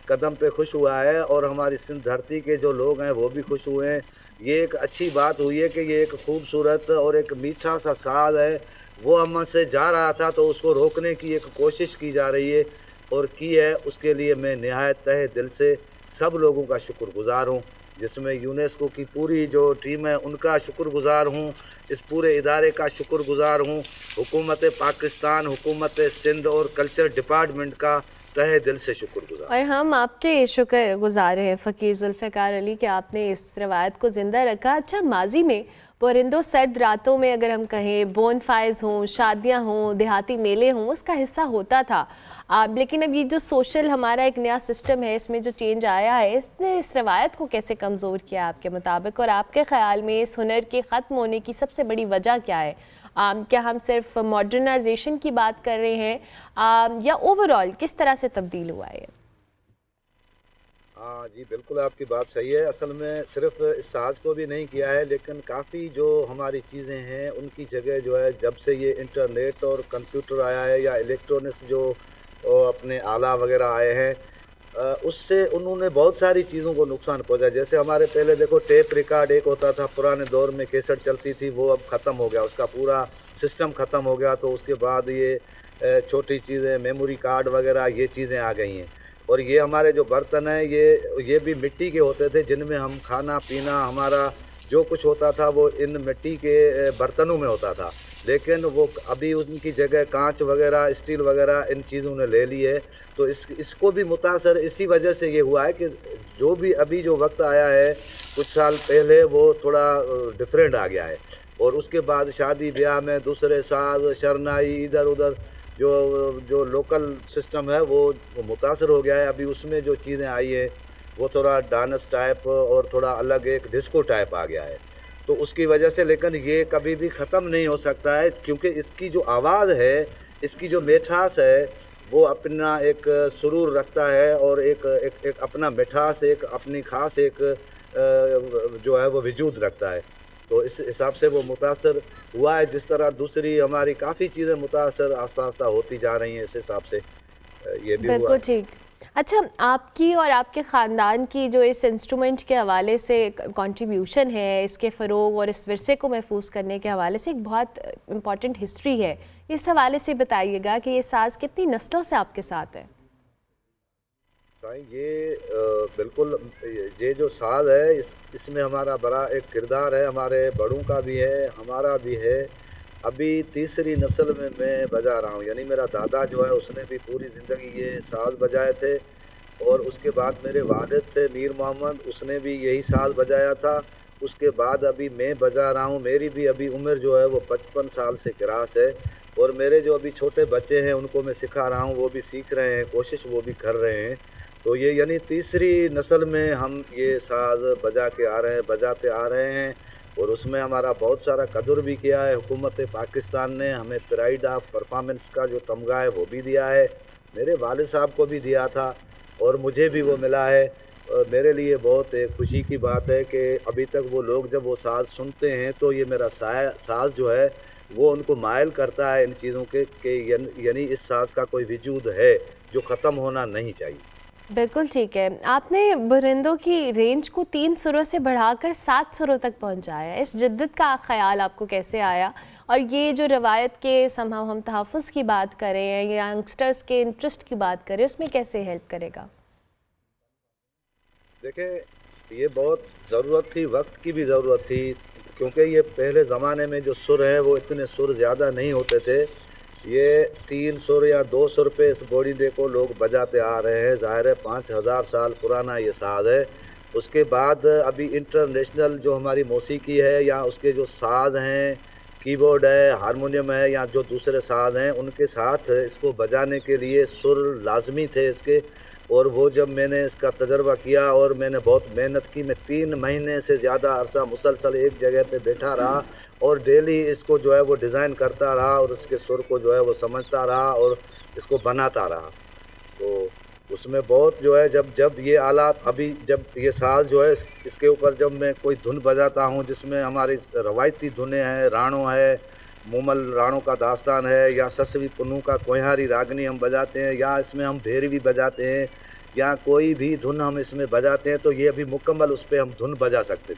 Speaker 3: कदम पे खुश हुआ है और हमारी सिंध धरती के जो लोग हैं वो भी खुश हुए हैं। ये एक अच्छी बात हुई है कि ये एक खूबसूरत और एक मीठा सा साल है, वो हमसे जा रहा था तो उसको रोकने की एक कोशिश की जा रही है और की है। उसके लिए मैं निहायत तहे दिल से सब लोगों का शुक्रगुज़ार हूँ, जिसमें यूनेस्को की पूरी जो टीम है उनका शुक्रगुज़ार हूँ, इस पूरे इदारे का शुक्रगुज़ार हूँ, हुकूमत पाकिस्तान, हुकूमत सिंध और कल्चर डिपार्टमेंट का तहे दिल से शुक्रगुज़ार।
Speaker 1: और हम आपके शुक्रगुज़ार हैं फ़कीर जुल्फ़िकार अली कि आपने इस रवायत को ज़िंदा रखा। अच्छा, माजी में परिंदों सर्द रातों में अगर हम कहें बोनफायर्स हों, शादियां हों, देहाती मेले हों, उसका हिस्सा होता था। लेकिन अब ये जो सोशल हमारा एक नया सिस्टम है, इसमें जो चेंज आया है, इसने इस रवायत को कैसे कमज़ोर किया आपके मुताबिक? और आपके ख़्याल में इस हुनर के ख़त्म होने की सबसे बड़ी वजह क्या है? क्या हम सिर्फ मॉडर्नाइजेशन की बात कर रहे हैं या ओवरऑल किस तरह से तब्दील हुआ है?
Speaker 3: हाँ जी, बिल्कुल आपकी बात सही है। असल में सिर्फ इस साज को भी नहीं किया है, लेकिन काफ़ी जो हमारी चीज़ें हैं उनकी जगह जो है जब से ये इंटरनेट और कंप्यूटर आया है या इलेक्ट्रॉनिक्स जो अपने आला वगैरह आए हैं, उससे उन्होंने बहुत सारी चीज़ों को नुकसान पहुंचा। जैसे हमारे पहले देखो टेप रिकॉर्ड एक होता था, पुराने दौर में कैसेट चलती थी, वो अब ख़त्म हो गया, उसका पूरा सिस्टम ख़त्म हो गया। तो उसके बाद ये छोटी चीज़ें मेमोरी कार्ड वगैरह ये चीज़ें आ गई हैं और ये हमारे जो बर्तन हैं ये भी मिट्टी के होते थे, जिनमें हम खाना पीना हमारा जो कुछ होता था वो इन मिट्टी के बर्तनों में होता था। लेकिन वो अभी उनकी जगह कांच वगैरह, स्टील वगैरह इन चीज़ों ने ले ली है। तो इसको भी मुतासर इसी वजह से ये हुआ है कि जो भी अभी जो वक्त आया है कुछ साल पहले वो थोड़ा डिफरेंट आ गया है। और उसके बाद शादी ब्याह में दूसरे साज शरनाई इधर उधर जो जो लोकल सिस्टम है वो मुतासर हो गया है। अभी उसमें जो चीज़ें आई हैं वो थोड़ा डांस टाइप और थोड़ा अलग एक डिस्को टाइप आ गया है। तो उसकी वजह से, लेकिन ये कभी भी ख़त्म नहीं हो सकता है, क्योंकि इसकी जो आवाज़ है, इसकी जो मिठास है, वो अपना एक सुरूर रखता है और एक अपना मिठास, एक अपनी ख़ास एक जो है वो वजूद रखता है। तो इस हिसाब से वो मुतासर हुआ है। जिस तरह दूसरी हमारी काफ़ी चीज़ें मुतासर आस्ता आस्ता होती जा रही हैं, इस हिसाब से ये भी हुआ
Speaker 1: बिल्कुल
Speaker 3: है।
Speaker 1: ठीक। अच्छा, आपकी और आपके ख़ानदान की जो इस इंस्ट्रूमेंट के हवाले से कंट्रीब्यूशन है, इसके फ़रोग़ और इस विरसे को महफूज करने के हवाले से एक बहुत इम्पॉर्टेंट हिस्ट्री है। इस हवाले से बताइएगा कि ये साज़ कितनी नस्लों से आपके साथ है?
Speaker 3: साईं, ये बिल्कुल ये जो साज़ है इसमें हमारा बड़ा एक किरदार है, हमारे बड़ों का भी है, हमारा भी है। अभी तीसरी नस्ल में मैं बजा रहा हूँ, यानी मेरा दादा जो है उसने भी पूरी ज़िंदगी ये साज़ बजाए थे। और उसके बाद मेरे वालिद थे मीर मोहम्मद, उसने भी यही साज़ बजाया था। उसके बाद अभी मैं बजा रहा हूँ, मेरी भी अभी उम्र जो है वो 55 साल से क्रॉस है। और मेरे जो अभी छोटे बच्चे हैं उनको मैं सिखा रहा हूँ, वो भी सीख रहे हैं, कोशिश वो भी कर रहे हैं। तो ये यानी तीसरी नस्ल में हम ये साज़ बजा के आ रहे हैं, बजाते आ रहे हैं। और उसमें हमारा बहुत सारा कदर भी किया है। हुकूमत पाकिस्तान ने हमें प्राइड ऑफ परफॉर्मेंस का जो तमगा है वो भी दिया है, मेरे वालिद साहब को भी दिया था और मुझे भी वो मिला है। मेरे लिए बहुत एक खुशी की बात है कि अभी तक वो लोग जब वो साज़ सुनते हैं तो ये मेरा साज़ जो है वो उनको मायल करता है इन चीज़ों के कि यानी इस साज़ का कोई वजूद है जो ख़त्म होना नहीं चाहिए।
Speaker 1: बिल्कुल ठीक है। आपने बुरिंदों की रेंज को 3 सुरों से बढ़ाकर 7 सुरों तक पहुंचाया। इस जिद्दत का ख़्याल आपको कैसे आया? और ये जो रवायत के समहाउ हम तहफ़्फ़ुज़ की बात करें या यंगस्टर्स के इंटरेस्ट की बात करें, उसमें कैसे हेल्प करेगा?
Speaker 3: देखिए, ये बहुत ज़रूरत थी, वक्त की भी ज़रूरत थी, क्योंकि ये पहले ज़माने में जो सुर हैं वो इतने सुर ज़्यादा नहीं होते थे। ये 3 सुर या 2 सुर पे इस बोरीडे को लोग बजाते आ रहे हैं। ज़ाहिर है 5000 साल पुराना ये साज़ है। उसके बाद अभी इंटरनेशनल जो हमारी मौसीकी है या उसके जो साज़ हैं, कीबोर्ड है, हारमोनियम है या जो दूसरे साज़ हैं, उनके साथ इसको बजाने के लिए सुर लाज़मी थे इसके। और वो जब मैंने इसका तजर्बा किया और मैंने बहुत मेहनत की, मैं 3 महीने से ज़्यादा अरसा मुसलसल एक जगह पे बैठा रहा और डेली इसको जो है वो डिज़ाइन करता रहा और उसके सुर को जो है वो समझता रहा और इसको बनाता रहा। तो उसमें बहुत जो है जब जब ये आलात अभी जब ये साज़ जो है इसके ऊपर जब मैं कोई धुन बजाता हूँ जिसमें हमारी रवायती धुनें हैं, राणों है, मूमल राणों का दास्तान है या ससवी पुन्नू का कोहियारी रागनी हम बजाते हैं या इसमें हम भैरवी बजाते हैं या कोई भी धुन हम इसमें बजाते हैं, तो ये अभी मुकम्मल उस पर हम धुन बजा सकते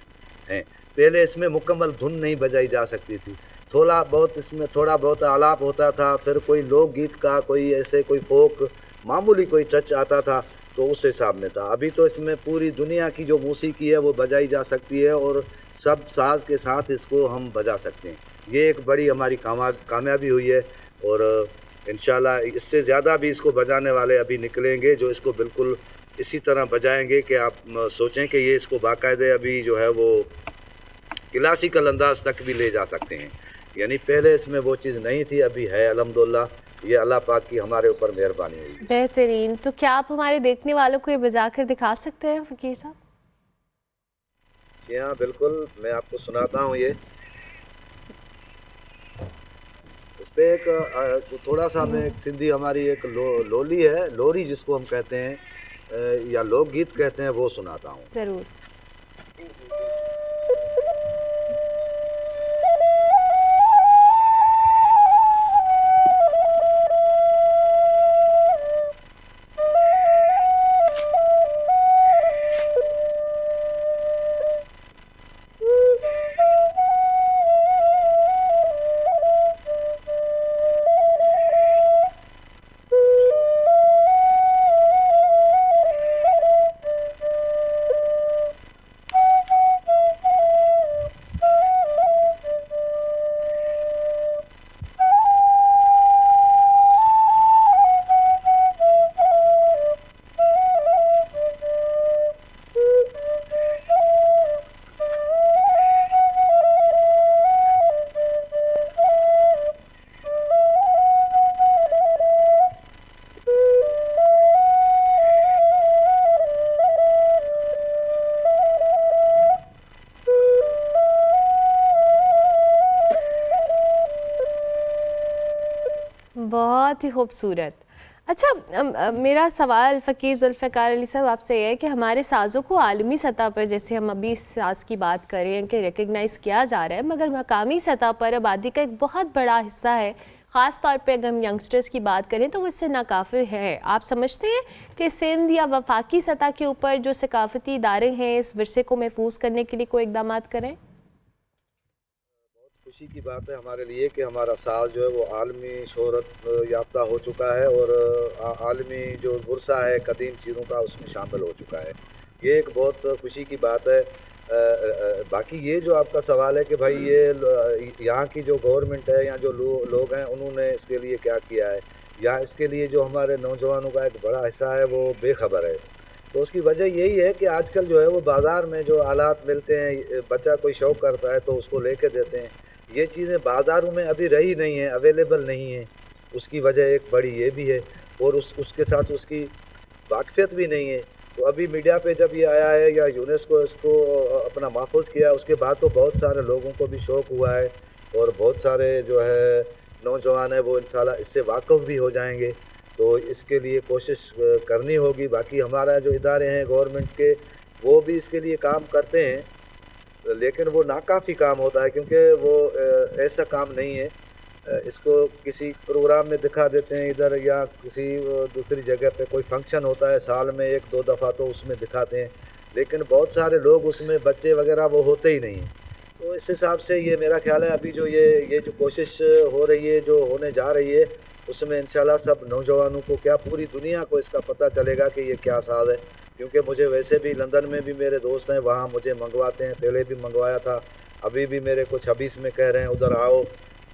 Speaker 3: हैं। पहले इसमें मुकम्मल धुन नहीं बजाई जा सकती थी, थोड़ा बहुत इसमें थोड़ा बहुत आलाप होता था, फिर कोई लोकगीत का कोई ऐसे कोई फोक मामूली कोई टच आता था तो उस हिसाब में था। अभी तो इसमें पूरी दुनिया की जो मौसीकी है वो बजाई जा सकती है और सब साज के साथ इसको हम बजा सकते हैं। ये एक बड़ी हमारी कामयाबी हुई है और इंशाल्लाह इससे ज़्यादा भी इसको बजाने वाले अभी निकलेंगे जो इसको बिल्कुल इसी तरह बजाएंगे कि आप सोचें कि ये इसको बाकायदे अभी जो है वो क्लासिकल अंदाज तक भी ले जा सकते हैं। यानी पहले इसमें वो चीज़ नहीं थी, अभी है अल्हम्दुलिल्लाह। ये अल्लाह पाक की हमारे ऊपर मेहरबानी हुई।
Speaker 1: बेहतरीन। तो क्या आप हमारे देखने वालों को ये बजा कर दिखा सकते हैं फ़कीर साहब?
Speaker 3: जी हाँ, बिल्कुल, मैं आपको सुनाता हूँ। ये इस पे एक थोड़ा सा मैं एक सिंधी हमारी एक लोली है, लोरी जिसको हम कहते हैं या लोकगीत कहते हैं, वो सुनाता हूँ।
Speaker 1: ज़रूर। बहुत ही खूबसूरत। अच्छा, मेरा सवाल फ़कीर ज़ुल्फ़िकार अली साहब आपसे ये है कि हमारे साज़ों को आलमी सतह पर, जैसे हम अभी इस साज़ की बात कर रहे हैं कि रिकग्नाइज़ किया जा रहा है, मगर मकामी सतह पर आबादी का एक बहुत बड़ा हिस्सा है, ख़ास तौर पे अगर हम यंगस्टर्स की बात करें तो वो इससे नाकाफ़िल है। आप समझते हैं कि सिंध या वफाकी सतह के ऊपर जो सकाफ़ती इदारे हैं इस विरसे को महफूज करने के लिए कोई इक़दाम करें?
Speaker 3: खुशी की बात है हमारे लिए कि हमारा साल जो है वो आलमी शोहरत याफ्ता हो चुका है और आलमी जो वर्सा है कदीम चीज़ों का उसमें शामिल हो चुका है। ये एक बहुत खुशी की बात है। बाकी ये जो आपका सवाल है कि भाई ये यहाँ की जो गवर्नमेंट है या जो लोग हैं उन्होंने इसके लिए क्या किया है, या इसके लिए जो हमारे नौजवानों का एक बड़ा हिस्सा है वो बेखबर है। तो उसकी वजह यही है कि आजकल जो है वो बाज़ार में जो आलात मिलते हैं, बच्चा कोई शौक़ करता है तो उसको लेके देते हैं। ये चीज़ें बाज़ारों में अभी रही नहीं हैं, अवेलेबल नहीं हैं। उसकी वजह एक बड़ी ये भी है और उसके साथ उसकी वाक़फ़ियत भी नहीं है। तो अभी मीडिया पे जब ये आया है या यूनेस्को इसको अपना महफ़ूज़ किया, उसके बाद तो बहुत सारे लोगों को भी शौक़ हुआ है और बहुत सारे जो है नौजवान हैं वो इंशाल्लाह इससे वाक़फ़ भी हो जाएंगे। तो इसके लिए कोशिश करनी होगी। बाकी हमारा जो इदारे हैं गवर्नमेंट के वो भी इसके लिए काम करते हैं, लेकिन वो नाकाफ़ी काम होता है क्योंकि वो ऐसा काम नहीं है। इसको किसी प्रोग्राम में दिखा देते हैं इधर, या किसी दूसरी जगह पे कोई फंक्शन होता है साल में 1-2 दफ़ा तो उसमें दिखाते हैं, लेकिन बहुत सारे लोग उसमें बच्चे वगैरह वो होते ही नहीं हैं। तो इस हिसाब से ये मेरा ख़्याल है अभी जो ये जो कोशिश हो रही है, जो होने जा रही है, उसमें इंशाल्लाह सब नौजवानों को क्या पूरी दुनिया को इसका पता चलेगा कि ये क्या साज़ है। क्योंकि मुझे वैसे भी लंदन में भी मेरे दोस्त हैं, वहाँ मुझे मंगवाते हैं, पहले भी मंगवाया था, अभी भी मेरे कुछ हबीस में कह रहे हैं उधर आओ।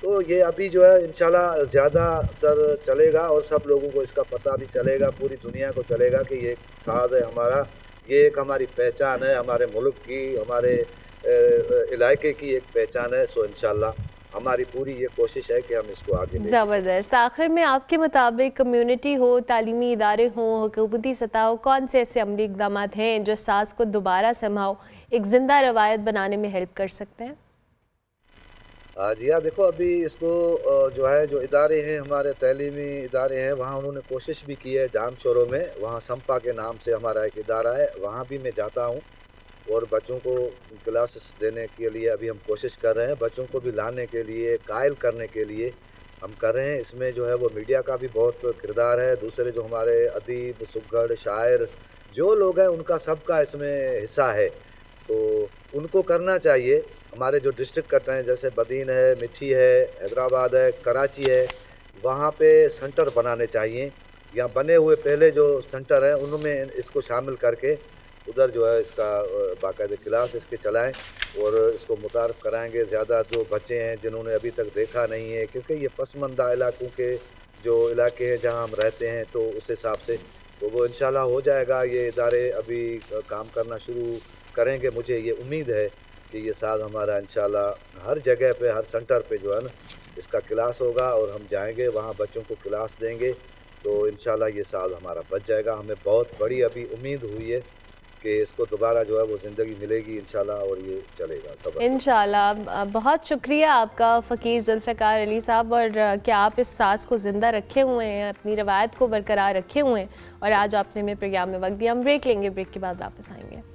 Speaker 3: तो ये अभी जो है इंशाल्लाह ज़्यादातर चलेगा और सब लोगों को इसका पता भी चलेगा, पूरी दुनिया को चलेगा कि ये साज़ है हमारा, ये एक हमारी पहचान है, हमारे मुल्क की, हमारे इलाके की एक पहचान है। सो इंशाल्लाह हमारी पूरी ये कोशिश है कि हम इसको आगे लें।
Speaker 1: ज़बरदस्त। आखिर में आपके मुताबिक कम्युनिटी हो, तालीमी इदारे हों, हुकूमती सतह हो, कौन से ऐसे अमली इक़दाम हैं जो साज़ को दोबारा समहाउ एक ज़िंदा रवायत बनाने में हेल्प कर सकते हैं?
Speaker 3: जी हाँ, देखो अभी इसको जो है जो इदारे हैं हमारे तालीमी इदारे हैं, वहाँ उन्होंने कोशिश भी की है जाम शोरों में, वहाँ संपा के नाम से हमारा एक इदारा है, वहाँ भी मैं जाता हूँ और बच्चों को क्लासेस देने के लिए अभी हम कोशिश कर रहे हैं, बच्चों को भी लाने के लिए, कायल करने के लिए हम कर रहे हैं। इसमें जो है वो मीडिया का भी बहुत किरदार है, दूसरे जो हमारे अदीब, सुघड़, शायर जो लोग हैं उनका सबका इसमें हिस्सा है, तो उनको करना चाहिए। हमारे जो डिस्ट्रिक्ट कट हैं जैसे बदीन है, मिठी है, हैदराबाद है, कराची है, वहाँ पे सेंटर बनाने चाहिए, या बने हुए पहले जो सेंटर हैं उनमें इसको शामिल करके उधर जो है इसका बाकायदे क्लास इसके चलाएं और इसको मुतारफ़ कराएंगे ज़्यादा जो बच्चे हैं जिन्होंने अभी तक देखा नहीं है, क्योंकि ये पसमंदा इलाकों के जो इलाके हैं जहाँ हम रहते हैं, तो उस हिसाब से तो वो इंशाल्लाह हो जाएगा। ये इदारे अभी काम करना शुरू करेंगे, मुझे ये उम्मीद है कि ये साल हमारा इंशाल्लाह हर जगह पे, हर सेंटर पे जो है ना इसका क्लास होगा और हम जाएंगे वहाँ बच्चों को क्लास देंगे, तो इंशाल्लाह ये साल हमारा बच जाएगा। हमें बहुत बड़ी अभी उम्मीद हुई है कि इसको दोबारा जो है वो ज़िंदगी मिलेगी इंशाल्लाह और ये चलेगा सब
Speaker 1: इंशाल्लाह। बहुत शुक्रिया आपका फ़कीर ज़ुल्फ़िकार अली साहब, और क्या आप इस साज़ को ज़िंदा रखे हुए हैं, अपनी रवायत को बरकरार रखे हुए हैं, और आज आपने हमें प्रोग्राम में वक्त दिया। हम ब्रेक लेंगे, ब्रेक के बाद वापस आएंगे।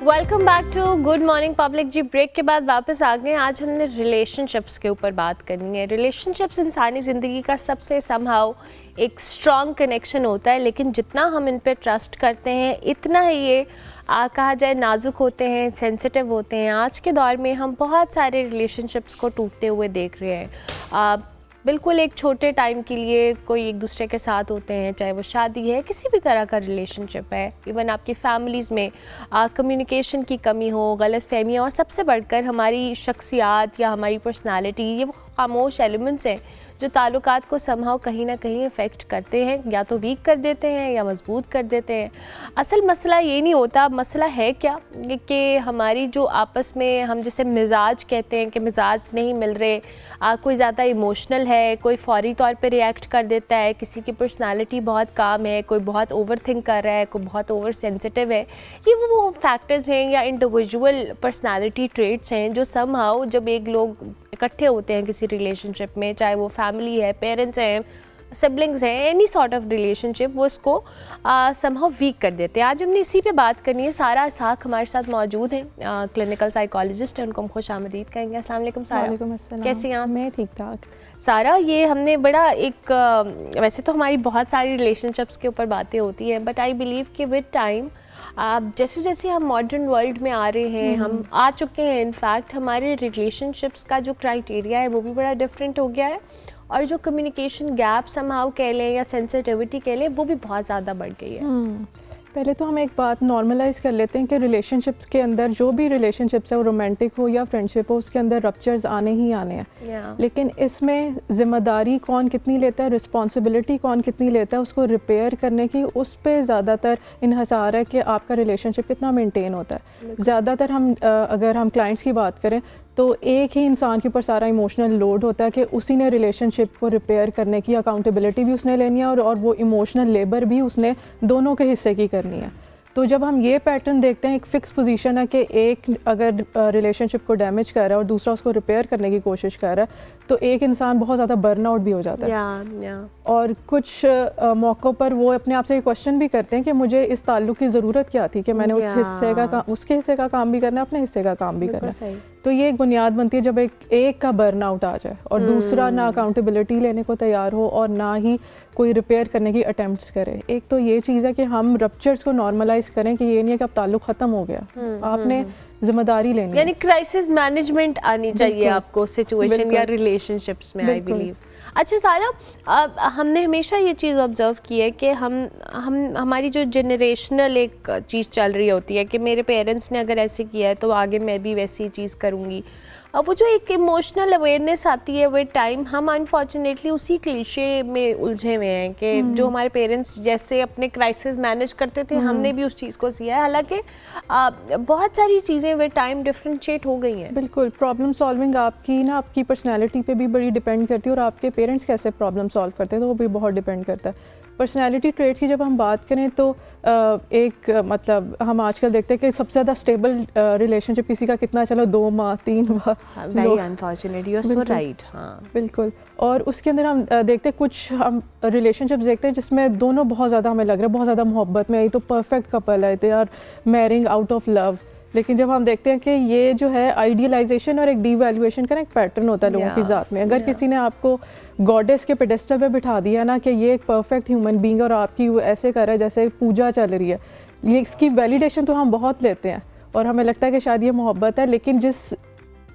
Speaker 1: Welcome back to Good Morning Public. जी, ब्रेक के बाद वापस आ गए। आज हमने रिलेशनशिप्स के ऊपर बात करनी है। रिलेशनशिप्स इंसानी ज़िंदगी का सबसे समहाउ एक स्ट्रॉन्ग कनेक्शन होता है, लेकिन जितना हम इन पे ट्रस्ट करते हैं इतना ही ये कहा जाए नाजुक होते हैं, सेंसिटिव होते हैं। आज के दौर में हम बहुत सारे रिलेशनशिप्स को टूटते हुए देख रहे हैं। बिल्कुल एक छोटे टाइम के लिए कोई एक दूसरे के साथ होते हैं, चाहे वो शादी है, किसी भी तरह का रिलेशनशिप है, इवन आपकी फैमिलीज़ में कम्युनिकेशन की कमी हो, गलत फहमियाँ, और सबसे बढ़कर हमारी शख्सियात या हमारी पर्सनालिटी, ये वो खामोश एलिमेंट्स हैं जो ताल्लुकात को समहाउ कहीं ना कहीं इफ़ेक्ट करते हैं, या तो वीक कर देते हैं या मजबूत कर देते हैं। असल मसला ये नहीं होता, मसला है क्या कि हमारी जो आपस में हम जैसे मिजाज कहते हैं कि मिजाज नहीं मिल रहे, कोई ज़्यादा इमोशनल है, कोई फौरी तौर पे रिएक्ट कर देता है, किसी की पर्सनालिटी बहुत काम है, कोई बहुत ओवर थिंक कर रहा है, कोई बहुत ओवर सेंसिटिव है। ये वो फैक्टर्स हैं या इंडिविजुअल पर्सनालिटी ट्रेट्स हैं जो समहाउ जब एक लोग इकट्ठे होते हैं किसी रिलेशनशिप में, चाहे वो फैमिली है, पेरेंट्स हैं, सिबलिंग्स हैं, एनी सॉर्ट ऑफ रिलेशनशिप, वो इसको समहाउ वीक कर देते हैं। आज हमने इसी पे बात करनी है। सारा इसाक हमारे साथ मौजूद हैं, क्लिनिकल साइकोलॉजिस्ट हैं, उनको हम खुश आमदीद कहेंगे। अस्सलाम वालेकुम सारा।
Speaker 4: वालेकुम अस्सलाम।
Speaker 1: कैसी हैं आप?
Speaker 4: मैं ठीक ठाक।
Speaker 1: सारा, ये हमने बड़ा एक वैसे तो हमारी बहुत सारी रिलेशनशिप्स के ऊपर बातें होती हैं, बट आई बिलीव कि विद टाइम जैसे जैसे हम मॉडर्न वर्ल्ड में आ रहे हैं, हम आ चुके हैं, इनफैक्ट हमारे रिलेशनशिप्स का जो क्राइटेरिया है वो भी बड़ा डिफरेंट हो गया है, और जो कम्युनिकेशन गैप समहाउ कह लें या सेंसिटिविटी कह लें वो भी बहुत ज़्यादा बढ़ गई है।
Speaker 4: पहले तो हम एक बात नॉर्मलाइज कर लेते हैं कि रिलेशनशिप्स के अंदर जो भी रिलेशनशिप्स है वो रोमांटिक हो या फ्रेंडशिप हो, उसके अंदर रप्चर्स आने ही आने हैं। लेकिन इसमें ज़िम्मेदारी कौन कितनी लेता है, रिस्पॉन्सिबिलिटी कौन कितनी लेता है उसको रिपेयर करने की, उस पर ज़्यादातर इन्हसार है कि आपका रिलेशनशिप कितना मेंटेन होता है। ज़्यादातर हम अगर हम क्लाइंट्स की बात करें तो एक ही इंसान के ऊपर सारा इमोशनल लोड होता है कि उसी ने रिलेशनशिप को रिपेयर करने की अकाउंटेबिलिटी भी उसने लेनी है और वो इमोशनल लेबर भी उसने दोनों के हिस्से की करनी है। तो जब हम ये पैटर्न देखते हैं, एक फ़िक्स पोजीशन है कि एक अगर रिलेशनशिप को डैमेज कर रहा है और दूसरा उसको रिपेयर करने की कोशिश कर रहा है, तो एक इंसान बहुत ज़्यादा बर्नआउट भी हो जाता है। और कुछ मौक़ों पर वो अपने आप से ये क्वेश्चन भी करते हैं कि मुझे इस ताल्लुक़ की ज़रूरत क्या थी कि मैंने उस हिस्से का उसके हिस्से का काम भी करना है, अपने हिस्से का काम भी करना है। तो ये एक बुनियाद बनती है जब एक का बर्नआउट आ जाए और दूसरा ना अकाउंटेबिलिटी लेने को तैयार हो और ना ही कोई रिपेयर करने की अटेम्प्ट्स करे। एक तो ये चीज़ है कि हम रप्चर्स को नॉर्मलाइज करें कि ये नहीं है कि अब ताल्लुक ख़त्म हो गया, आपने जिम्मेदारी लेनी,
Speaker 1: यानी क्राइसिस मैनेजमेंट आनी चाहिए आपको सिचुएशन या रिलेशनशिप्स में, आई बिलीव। अच्छा सारा, हमने हमेशा ये चीज़ ऑब्ज़र्व की है कि हमारी जो जनरेशनल एक चीज़ चल रही होती है कि मेरे पेरेंट्स ने अगर ऐसे किया है तो आगे मैं भी वैसी चीज़ करूँगी। अब वो जो एक इमोशनल अवेयरनेस आती है विद टाइम, हम अनफॉर्चुनेटली उसी क्लीशे में उलझे हुए हैं कि जो हमारे पेरेंट्स जैसे अपने क्राइसिस मैनेज करते थे हमने भी उस चीज़ को किया है। हालांकि बहुत सारी चीज़ें विद टाइम डिफरेंशिएट हो गई हैं।
Speaker 4: बिल्कुल, प्रॉब्लम सॉल्विंग आपकी पर्सनैलिटी पे भी बड़ी डिपेंड करती है और आपके पेरेंट्स कैसे प्रॉब्लम सॉल्व करते हैं तो वो भी बहुत डिपेंड करता है। पर्सनैलिटी ट्रेट्स की जब हम बात करें तो एक मतलब हम आजकल देखते हैं कि सबसे ज़्यादा स्टेबल रिलेशनशिप किसी का कितना, चलो 2 माह 3 माह,
Speaker 1: very unfortunate, you are so right. हाँ
Speaker 4: बिल्कुल। और उसके अंदर हम देखते हैं कुछ हम रिलेशनशिप्स देखते हैं जिसमें दोनों बहुत ज़्यादा हमें लग रहा है बहुत ज़्यादा मोहब्बत में आई, तो परफेक्ट कपल है, they are marrying out of love. लेकिन जब हम देखते हैं कि ये जो है आइडियलाइजेशन और एक डीवैल्यूएशन का एक पैटर्न होता है लोगों की ज़ात में। अगर किसी ने आपको गॉडेस के पेडेस्टल पे बिठा दिया ना कि ये एक परफेक्ट ह्यूमन बीइंग और आपकी वो ऐसे कर रहा है जैसे पूजा चल रही है, ये इसकी वैलिडेशन तो हम बहुत लेते हैं और हमें लगता है कि शायद ये मोहब्बत है, लेकिन जिस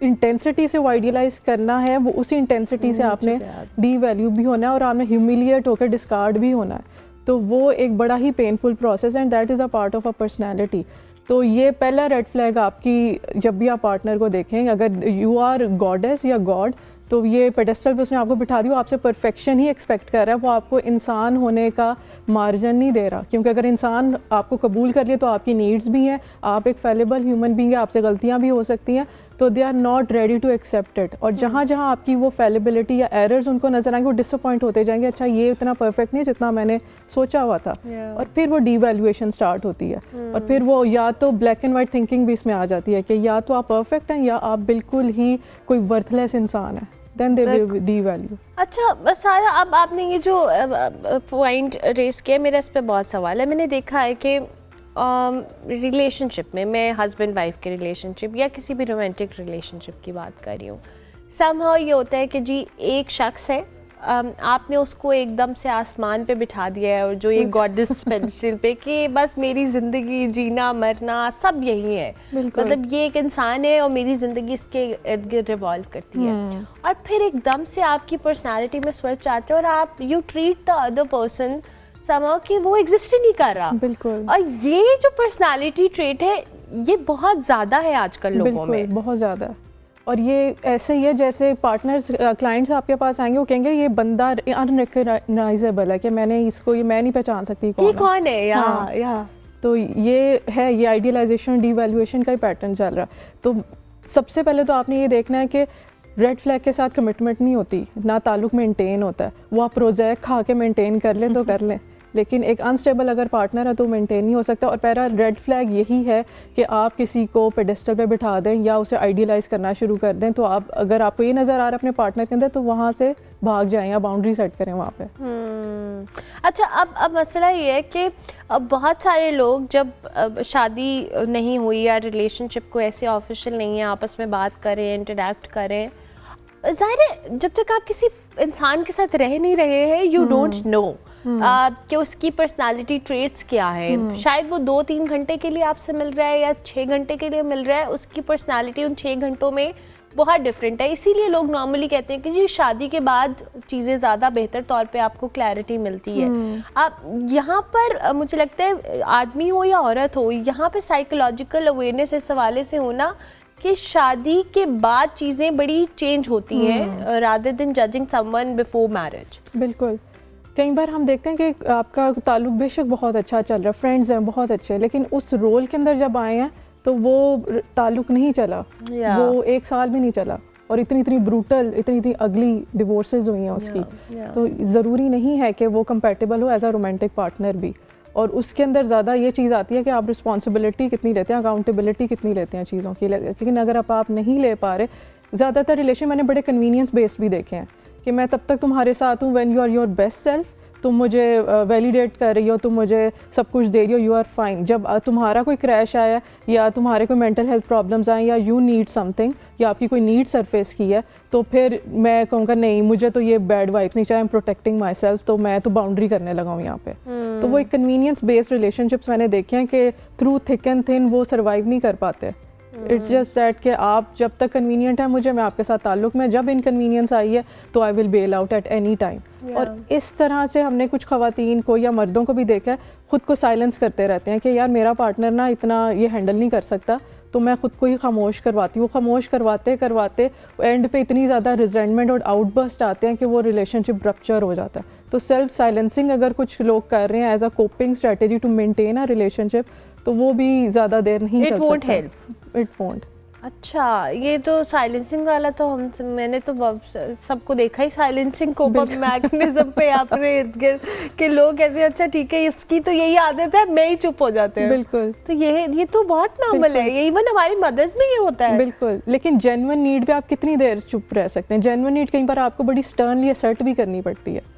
Speaker 4: इंटेंसिटी से वो आइडियलाइज करना है वो उसी इंटेंसिटी से आपने डीवैल्यू भी होना है और आपने ह्यूमिलिएट होकर डिस्कार्ड भी होना है। तो वो एक बड़ा ही painful process and that is a part of a personality. तो ये पहला रेड फ्लैग आपकी जब भी आप पार्टनर को देखें, अगर यू आर गॉडेस या गॉड, तो ये पेडेस्टल पे उसने आपको बिठा दी, वो आपसे परफेक्शन ही एक्सपेक्ट कर रहा है, वो आपको इंसान होने का मार्जिन नहीं दे रहा। क्योंकि अगर इंसान आपको कबूल कर लिया तो आपकी नीड्स भी हैं, आप एक फेलेबल ह्यूमन बीइंग है, आपसे गलतियाँ भी हो सकती हैं, तो they are not ready to accept it. और जहाँ जहाँ आपकी वो फेलेबिलिटी या एरर्स उनको नजर आएंगे वो डिसअपॉइंट होते जाएंगे, अच्छा ये इतना परफेक्ट नहीं है जितना मैंने सोचा हुआ था। और फिर वो डीवैल्यूएशन स्टार्ट होती है और फिर वो या तो ब्लैक एंड वाइट थिंकिंग भी इसमें आ जाती है कि या तो आप परफेक्ट हैं या आप बिल्कुल ही कोई वर्थलेस इंसान है, देन दे विल डीवैल्यू।
Speaker 1: अच्छा सारा, अब आपने ये जो पॉइंट रेस किया, मेरा इस पर बहुत सवाल है। मैंने देखा है कि रिलेशनशिप में, मैं हस्बैंड वाइफ के रिलेशनशिप या किसी भी रोमांटिक रिलेशनशिप की बात कर रही हूँ, समहाउ ये होता है कि जी एक शख्स है, आपने उसको एकदम से आसमान पे बिठा दिया है और जो ये गॉडेस पेंसिल पे कि बस मेरी ज़िंदगी जीना मरना सब यही है, मतलब ये एक इंसान है और मेरी ज़िंदगी इसके इर्द गिर्द रिवॉल्व करती है। और फिर एकदम से आपकी पर्सनालिटी में स्विच आते हैं और आप you treat the other person somehow कि वो एग्जिस्ट ही नहीं कर रहा।
Speaker 4: बिल्कुल।
Speaker 1: और ये जो पर्सनालिटी ट्रेट है ये बहुत ज़्यादा है आजकल लोगों में,
Speaker 4: बहुत ज़्यादा। और ये ऐसे ही है जैसे पार्टनर्स क्लाइंट्स आपके पास आएंगे, वो कहेंगे ये बंदा अनरिकग्नाइजेबल है कि मैं नहीं पहचान सकती
Speaker 1: कौन है।
Speaker 4: हाँ।
Speaker 1: या
Speaker 4: तो ये है, ये आइडियलाइजेशन डीवैल्यूएशन का ही पैटर्न चल रहा है। तो सबसे पहले तो आपने ये देखना है कि रेड फ्लैग के साथ कमिटमेंट नहीं होती, ना ताल्लुक मेंटेन होता है। वो आप प्रोजेक्ट खा के मेंटेन कर लें तो कर लें, लेकिन एक अनस्टेबल अगर पार्टनर है तो मेंटेन नहीं हो सकता। और पहला रेड फ्लैग यही है कि आप किसी को पेडेस्टल पे बिठा दें या उसे आइडियलाइज़ करना शुरू कर दें। तो आप, अगर आपको ये नज़र आ रहा है अपने पार्टनर के अंदर, तो वहाँ से भाग जाएं या बाउंड्री सेट करें वहाँ पे।
Speaker 1: अच्छा, अब मसला ये है कि अब बहुत सारे लोग जब शादी नहीं हुई या रिलेशनशिप को ऐसे ऑफिशियल नहीं है, आपस में बात करें, इंटरेक्ट करें, ज़ाहिर है जब तक आप किसी इंसान के साथ रह नहीं रहे हैं, यू डोंट नो कि उसकी पर्सनालिटी ट्रेट्स क्या है। शायद वो 2-3 घंटे के लिए आपसे मिल रहा है या 6 घंटे के लिए मिल रहा है, उसकी पर्सनालिटी उन 6 घंटों में बहुत डिफरेंट है। इसीलिए लोग नॉर्मली कहते हैं कि जी शादी के बाद चीज़ें ज़्यादा बेहतर तौर पे आपको क्लैरिटी मिलती है। आप यहाँ पर मुझे लगता है आदमी हो या औरत हो, यहाँ पे साइकोलॉजिकल अवेयरनेस इस हवाले से होना कि शादी के बाद चीज़ें बड़ी चेंज होती हैं rather than judging someone before marriage.
Speaker 4: बिल्कुल, कई बार हम देखते हैं कि आपका ताल्लुक बेशक बहुत अच्छा चल रहा है, फ्रेंड्स हैं बहुत अच्छे, लेकिन उस रोल के अंदर जब आए हैं तो वो ताल्लुक नहीं चला, वो 1 साल भी नहीं चला, और इतनी ब्रूटल, इतनी अगली डिवोर्सेज हुई हैं उसकी। तो ज़रूरी नहीं है कि वो कंपैटिबल हो एज अ रोमांटिक पार्टनर भी। और उसके अंदर ज़्यादा ये चीज़ आती है कि आप रिस्पॉन्सिबिलिटी कितनी लेते हैं, अकाउंटेबिलिटी कितनी लेते हैं चीज़ों की। लेकिन अगर आप नहीं ले पा रहे, ज़्यादातर रिलेशन मैंने बड़े कन्वीनियंस बेस्ड भी देखे हैं कि मैं तब तक तुम्हारे साथ हूँ when you are your best self, तुम मुझे वैलिडेट कर रही हो, तुम मुझे सब कुछ दे रही हो, यू आर फाइन। जब तुम्हारा कोई क्रैश आया या तुम्हारे कोई मेंटल हेल्थ प्रॉब्लम्स आए या यू नीड समथिंग या आपकी कोई नीड सरफेस की है, तो फिर मैं कहूँगा नहीं, मुझे तो ये बैड वाइब्स नहीं चाहिए, I am protecting my self, तो मैं तो बाउंड्री करने लगा हूँ यहाँ पे। तो वो एक कन्वीनियंस बेस्ड रिलेशनशिप्स मैंने देखे हैं कि थ्रू थिक एंड थिन वो सर्वाइव नहीं कर पाते। इट्स जस्ट दैट कि आप जब तक कन्वीनियंट है मुझे, मैं आपके साथ ताल्लुक में, जब इनकन्वीनियंस आई है तो I will bail out at any time. और इस तरह से हमने कुछ ख़वातीन को या मर्दों को भी देखा है, ख़ुद को साइलेंस करते रहते हैं कि यार मेरा पार्टनर ना इतना ये हैंडल नहीं कर सकता, तो मैं ख़ुद को ही खामोश करवाती हूँ। खामोश करवाते करवाते एंड पे इतनी ज़्यादा रिजेंटमेंट और आउटबर्स्ट आते हैं कि वो रिलेशनशिप रप्चर हो जाता है। तो सेल्फ साइलेंसिंग अगर कुछ लोग कर रहे हैं as a coping strategy to maintain a relationship, तो वो भी ज़्यादा देर नहीं चल सकता। It won't.
Speaker 1: अच्छा, ये तो साइलेंसिंग वाला तो मैंने तो सबको देखा ही साइलेंसिंग कोप अप मैकेनिज्म पे आपने कि लोग कहते हैं अच्छा ठीक है इसकी तो यही आदत है, मैं ही चुप हो जाते हैं।
Speaker 4: बिल्कुल,
Speaker 1: तो ये तो बहुत नॉर्मल है, ये इवन हमारी मदर्स में ये होता है।
Speaker 4: बिल्कुल, लेकिन जेन्युइन नीड पे आप कितनी देर चुप रह सकते हैं? जेन्युइन नीड कई बार आपको बड़ी स्टर्नली असर्ट भी करनी पड़ती है।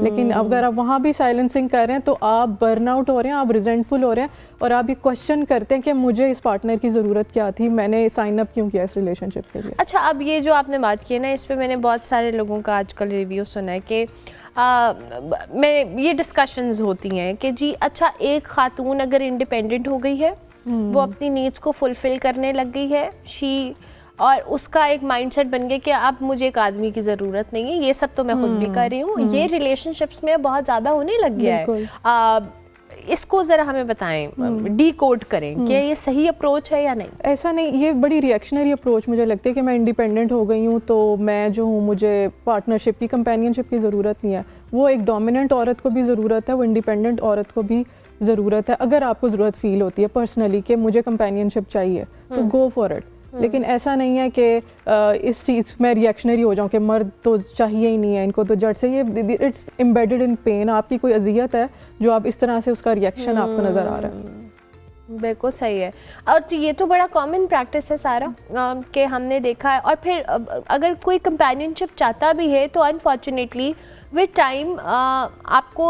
Speaker 4: लेकिन अगर आप वहाँ भी साइलेंसिंग कर रहे हैं तो आप बर्नआउट हो रहे हैं, आप रिजेंटफुल हो रहे हैं, और आप ये क्वेश्चन करते हैं कि मुझे इस पार्टनर की ज़रूरत क्या थी, मैंने साइन अप क्यों किया इस रिलेशनशिप के लिए।
Speaker 1: अच्छा, अब ये जो आपने बात की है ना, इस पे मैंने बहुत सारे लोगों का आजकल रिव्यू सुना है कि मैं ये डिस्कशंस होती हैं कि जी अच्छा एक खातून अगर इंडिपेंडेंट हो गई है, वो अपनी नीड्स को फुलफिल करने लग गई है, और उसका एक माइंडसेट बन गया कि अब मुझे एक आदमी की ज़रूरत नहीं है, ये सब तो मैं खुद भी कर रही हूँ, ये रिलेशनशिप्स में बहुत ज़्यादा होने लग गया है। इसको ज़रा हमें बताएं, डीकोड करें कि ये सही अप्रोच है या नहीं।
Speaker 4: ऐसा नहीं, ये बड़ी रिएक्शनरी अप्रोच मुझे लगती है कि मैं इंडिपेंडेंट हो गई हूँ तो मैं जो हूँ मुझे पार्टनरशिप की, कंपेनियनशिप की ज़रूरत नहीं है। वो एक डोमिनेंट औरत को भी ज़रूरत है, वो इंडिपेंडेंट औरत को भी ज़रूरत है। अगर आपको ज़रूरत फील होती है पर्सनली कि मुझे कंपेनियनशिप चाहिए तो गो फॉर इट। लेकिन ऐसा नहीं है कि इस चीज़ में रिएक्शनरी हो जाऊँ कि मर्द तो चाहिए ही नहीं है इनको, तो जड़ से ये इट्स एम्बेडेड इन पेन। आपकी कोई अजियत है जो आप इस तरह से उसका रिएक्शन आपको नज़र आ रहा है।
Speaker 1: बिल्कुल सही है। और तो ये तो बड़ा कॉमन प्रैक्टिस है सारा कि हमने देखा है। और फिर अगर कोई कंपेनियनशिप चाहता भी है तो अनफॉर्चुनेटली विद टाइम आपको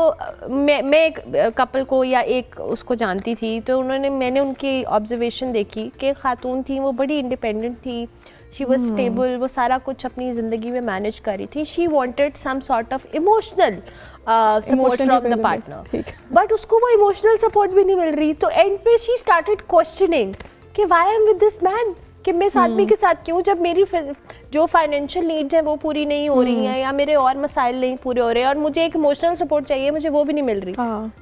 Speaker 1: मैं एक कपल को या एक उसको जानती थी, तो मैंने उनकी ऑब्जर्वेशन देखी कि खातून थी, वो बड़ी इंडिपेंडेंट थी, शी वाज स्टेबल, वो सारा कुछ अपनी ज़िंदगी में मैनेज कर रही थी। She wanted some sort of emotional support from the partner, but उसको वो इमोशनल सपोर्ट भी नहीं मिल रही। तो एंड पे शी स्टार्टेड क्वेश्चनिंग कि why I am with this man, कि मैं इस आदमी के साथ क्यों, जब मेरी जो फाइनेंशियल नीड्स हैं वो पूरी नहीं हो रही हैं या मेरे और मसाइल नहीं पूरे हो रहे हैं और मुझे एक इमोशनल सपोर्ट चाहिए, मुझे वो भी नहीं मिल रही।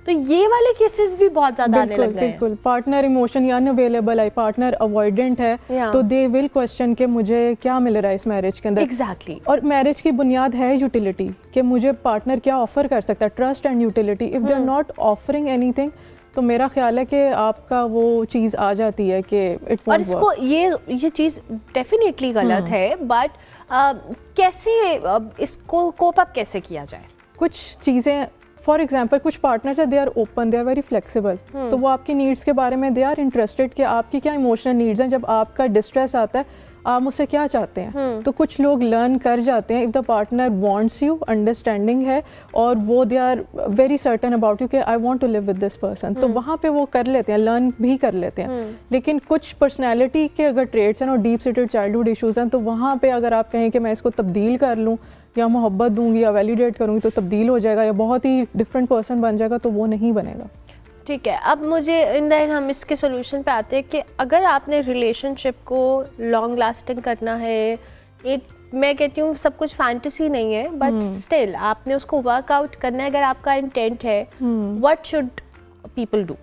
Speaker 1: तो ये वाले केसेस भी बहुत ज्यादा आने लग गए हैं।
Speaker 4: बिल्कुल, पार्टनर इमोशनली अनअवेलेबल है, पार्टनर अवॉइडेंट है, तो दे विल क्वेश्चन कि मुझे क्या मिल रहा है इस मैरिज के अंदर।
Speaker 1: एग्जैक्टली।
Speaker 4: और मैरिज की बुनियाद है यूटिलिटी, कि मुझे पार्टनर क्या ऑफर कर सकता है, trust and utility. If they are not offering anything, तो मेरा ख्याल है कि आपका वो चीज़ आ जाती है कि इट
Speaker 1: और इसको ये चीज़ डेफिनेटली गलत है, बट कैसे इसको कोप अप कैसे किया जाए?
Speaker 4: कुछ चीज़ें, फॉर एग्जांपल कुछ पार्टनर्स है, they are open, they are very flexible, तो वो आपकी नीड्स के बारे में दे आर इंटरेस्टेड कि आपकी क्या इमोशनल नीड्स हैं, जब आपका डिस्ट्रेस आता है आप मुझसे क्या चाहते हैं। तो कुछ लोग लर्न कर जाते हैं, if the partner wants you, understanding है और वो they are very certain about you कि I want to live with this person, तो वहाँ पे वो कर लेते हैं, लर्न भी कर लेते हैं। लेकिन कुछ पर्सनैलिटी के अगर ट्रेड्स हैं और डीप सीटेड चाइल्डहुड इशूज़ हैं, तो वहाँ पे अगर आप कहें कि मैं इसको तब्दील कर लूँ या मोहब्बत दूंगी या वैलिडेट करूँगी तो तब्दील हो जाएगा या बहुत ही डिफरेंट पर्सन बन जाएगा, तो वो नहीं बनेगा।
Speaker 1: ठीक है, अब मुझे इन द एंड हम इसके सोल्यूशन पे आते हैं कि अगर आपने रिलेशनशिप को लॉन्ग लास्टिंग करना है, एक मैं कहती हूँ सब कुछ फैंटेसी नहीं है, बट स्टिल आपने उसको वर्कआउट करना है, अगर आपका इंटेंट है, व्हाट शुड पीपल डू?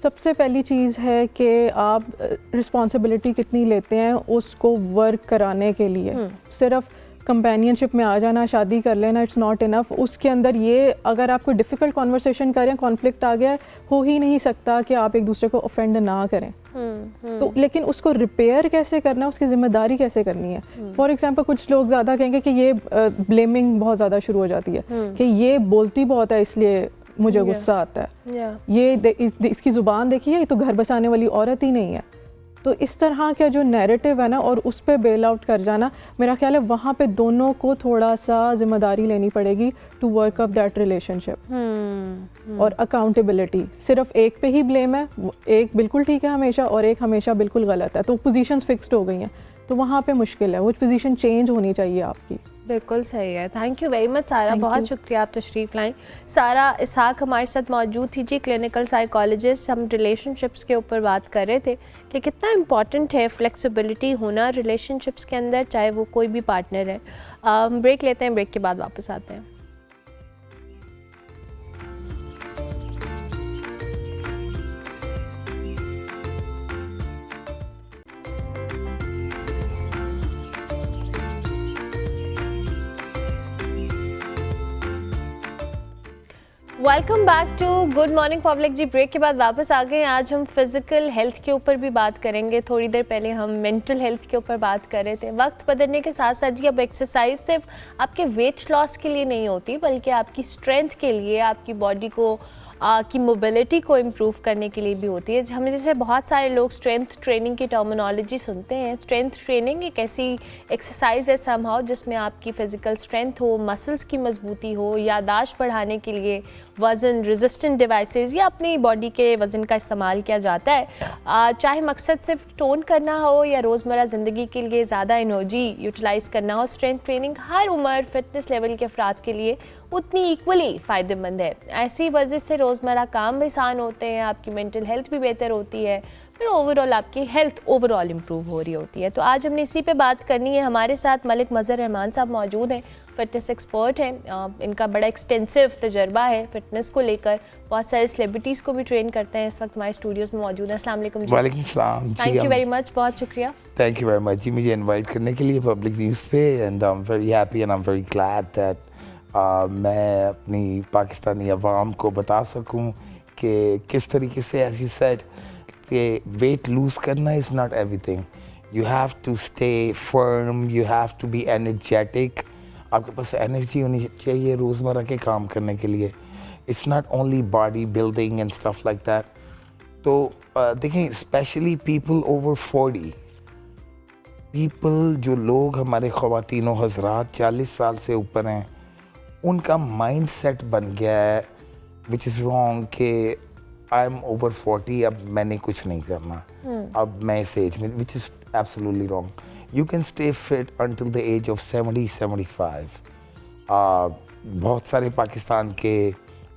Speaker 4: सबसे पहली चीज़ है कि आप रिस्पॉन्सिबिलिटी कितनी लेते हैं उसको वर्क कराने के लिए। सिर्फ कंपेनियनशिप में आ जाना, शादी कर लेना, इट्स नॉट इनफ। उसके अंदर ये, अगर आप कोई डिफ़िकल्ट कॉन्वर्सेशन करें, कॉन्फ्लिक्ट आ गया है, हो ही नहीं सकता कि आप एक दूसरे को ऑफेंड ना करें। तो लेकिन उसको रिपेयर कैसे करना है, उसकी जिम्मेदारी कैसे करनी है। फॉर एग्जांपल कुछ लोग ज़्यादा कहेंगे कि ये ब्लेमिंग बहुत ज़्यादा शुरू हो जाती है कि ये बोलती बहुत है इसलिए मुझे गुस्सा आता है, ये इसकी ज़ुबान देखिए, ये तो घर बसाने वाली औरत ही नहीं है। तो इस तरह का जो नैरेटिव है ना, और उस पर बेल आउट कर जाना, मेरा ख्याल है वहाँ पे दोनों को थोड़ा सा जिम्मेदारी लेनी पड़ेगी to work up that relationship. और अकाउंटेबिलिटी, सिर्फ एक पे ही ब्लेम है, एक बिल्कुल ठीक है हमेशा और एक हमेशा बिल्कुल गलत है, तो पोजीशंस फिक्स्ड हो गई हैं, तो वहाँ पे मुश्किल है, वो पोजीशन चेंज होनी चाहिए आपकी।
Speaker 1: बिल्कुल सही है। थैंक यू वेरी मच सारा, बहुत शुक्रिया आप तशरीफ़ लाएँ। सारा इसहाक हमारे साथ मौजूद थी जी, क्लिनिकल साइकोलॉजिस्ट। हम रिलेशनशिप्स के ऊपर बात कर रहे थे कि कितना इम्पॉर्टेंट है फ्लेक्सिबिलिटी होना रिलेशनशिप्स के अंदर, चाहे वो कोई भी पार्टनर है। ब्रेक लेते हैं, ब्रेक के बाद वापस आते हैं। Welcome back to Good Morning Public जी। ब्रेक के बाद वापस आ गए। आज हम फिज़िकल हेल्थ के ऊपर भी बात करेंगे। थोड़ी देर पहले हम मेंटल हेल्थ के ऊपर बात कर रहे थे। वक्त बदलने के साथ साथ जी अब एक्सरसाइज सिर्फ आपके वेट लॉस के लिए नहीं होती, बल्कि आपकी स्ट्रेंथ के लिए, आपकी बॉडी को की मोबिलिटी को इम्प्रूव करने के लिए भी होती है। हमें जैसे बहुत सारे लोग स्ट्रेंथ ट्रेनिंग की टर्मिनोलॉजी सुनते हैं। स्ट्रेंथ ट्रेनिंग एक ऐसी एक्सरसाइज है समहाउ जिसमें आपकी फ़िज़िकल स्ट्रेंथ हो, मसल्स की मजबूती हो, यादाश्त बढ़ाने के लिए वज़न रेजिस्टेंट डिवाइसेस या अपनी बॉडी के वज़न का इस्तेमाल किया जाता है। चाहे मकसद सिर्फ टोन करना हो या रोज़मर्रा ज़िंदगी के लिए ज़्यादा एनर्जी यूटिलाइज़ करना हो, स्ट्रेंथ ट्रेनिंग हर उम्र फिटनेस लेवल के अफराद के लिए उतनी इक्वली फ़ायदेमंद है। ऐसी वर्जिश से रोज़मर्रा काम भी आसान होते हैं, आपकी मेंटल हेल्थ भी बेहतर होती है, फिर ओवरऑल आपकी हेल्थ ओवरऑल इम्प्रूव हो रही होती है। तो आज हमने इसी पे बात करनी है। हमारे साथ मलिक मज़हर रहमान साहब मौजूद हैं, फ़िटनेस एक्सपर्ट हैं। इनका बड़ा एक्सटेंसिव तजर्बा है फ़िटनेस को लेकर, बहुत सारे सेलिब्रिटीज़ को भी ट्रेन करते हैं। इस वक्त हमारे स्टूडियोज़ में मौजूद हैं। अस्सलाम वालेकुम जी।
Speaker 5: वालेकुम सलाम।
Speaker 1: थैंक यू वेरी मच, बहुत शुक्रिया।
Speaker 5: थैंक यू वेरी मच जी, मुझे इनवाइट करने के लिए पब्लिक न्यूज़ पे, and I am very happy and I am very glad that मैं अपनी पाकिस्तानी अवाम को बता सकूं कि किस तरीके से, एज यू सेड, कि वेट लूज़ करना is not everything. You have to stay firm, you have to be energetic. आपके पास एनर्जी होनी चाहिए रोज़मर्रा के काम करने के लिए। It's not only body building and stuff like that. तो देखें, स्पेशली पीपल ओवर 40, पीपल जो लोग हमारे ख़वातीन हज़रात 40 साल से ऊपर हैं, उनका माइंड सेट बन गया है विच इज़ रॉन्ग कि आई एम ओवर 40, अब मैंने कुछ नहीं करना, अब मैं इस एज में, which is absolutely wrong. You can stay fit until the age of 70-75। बहुत सारे पाकिस्तान के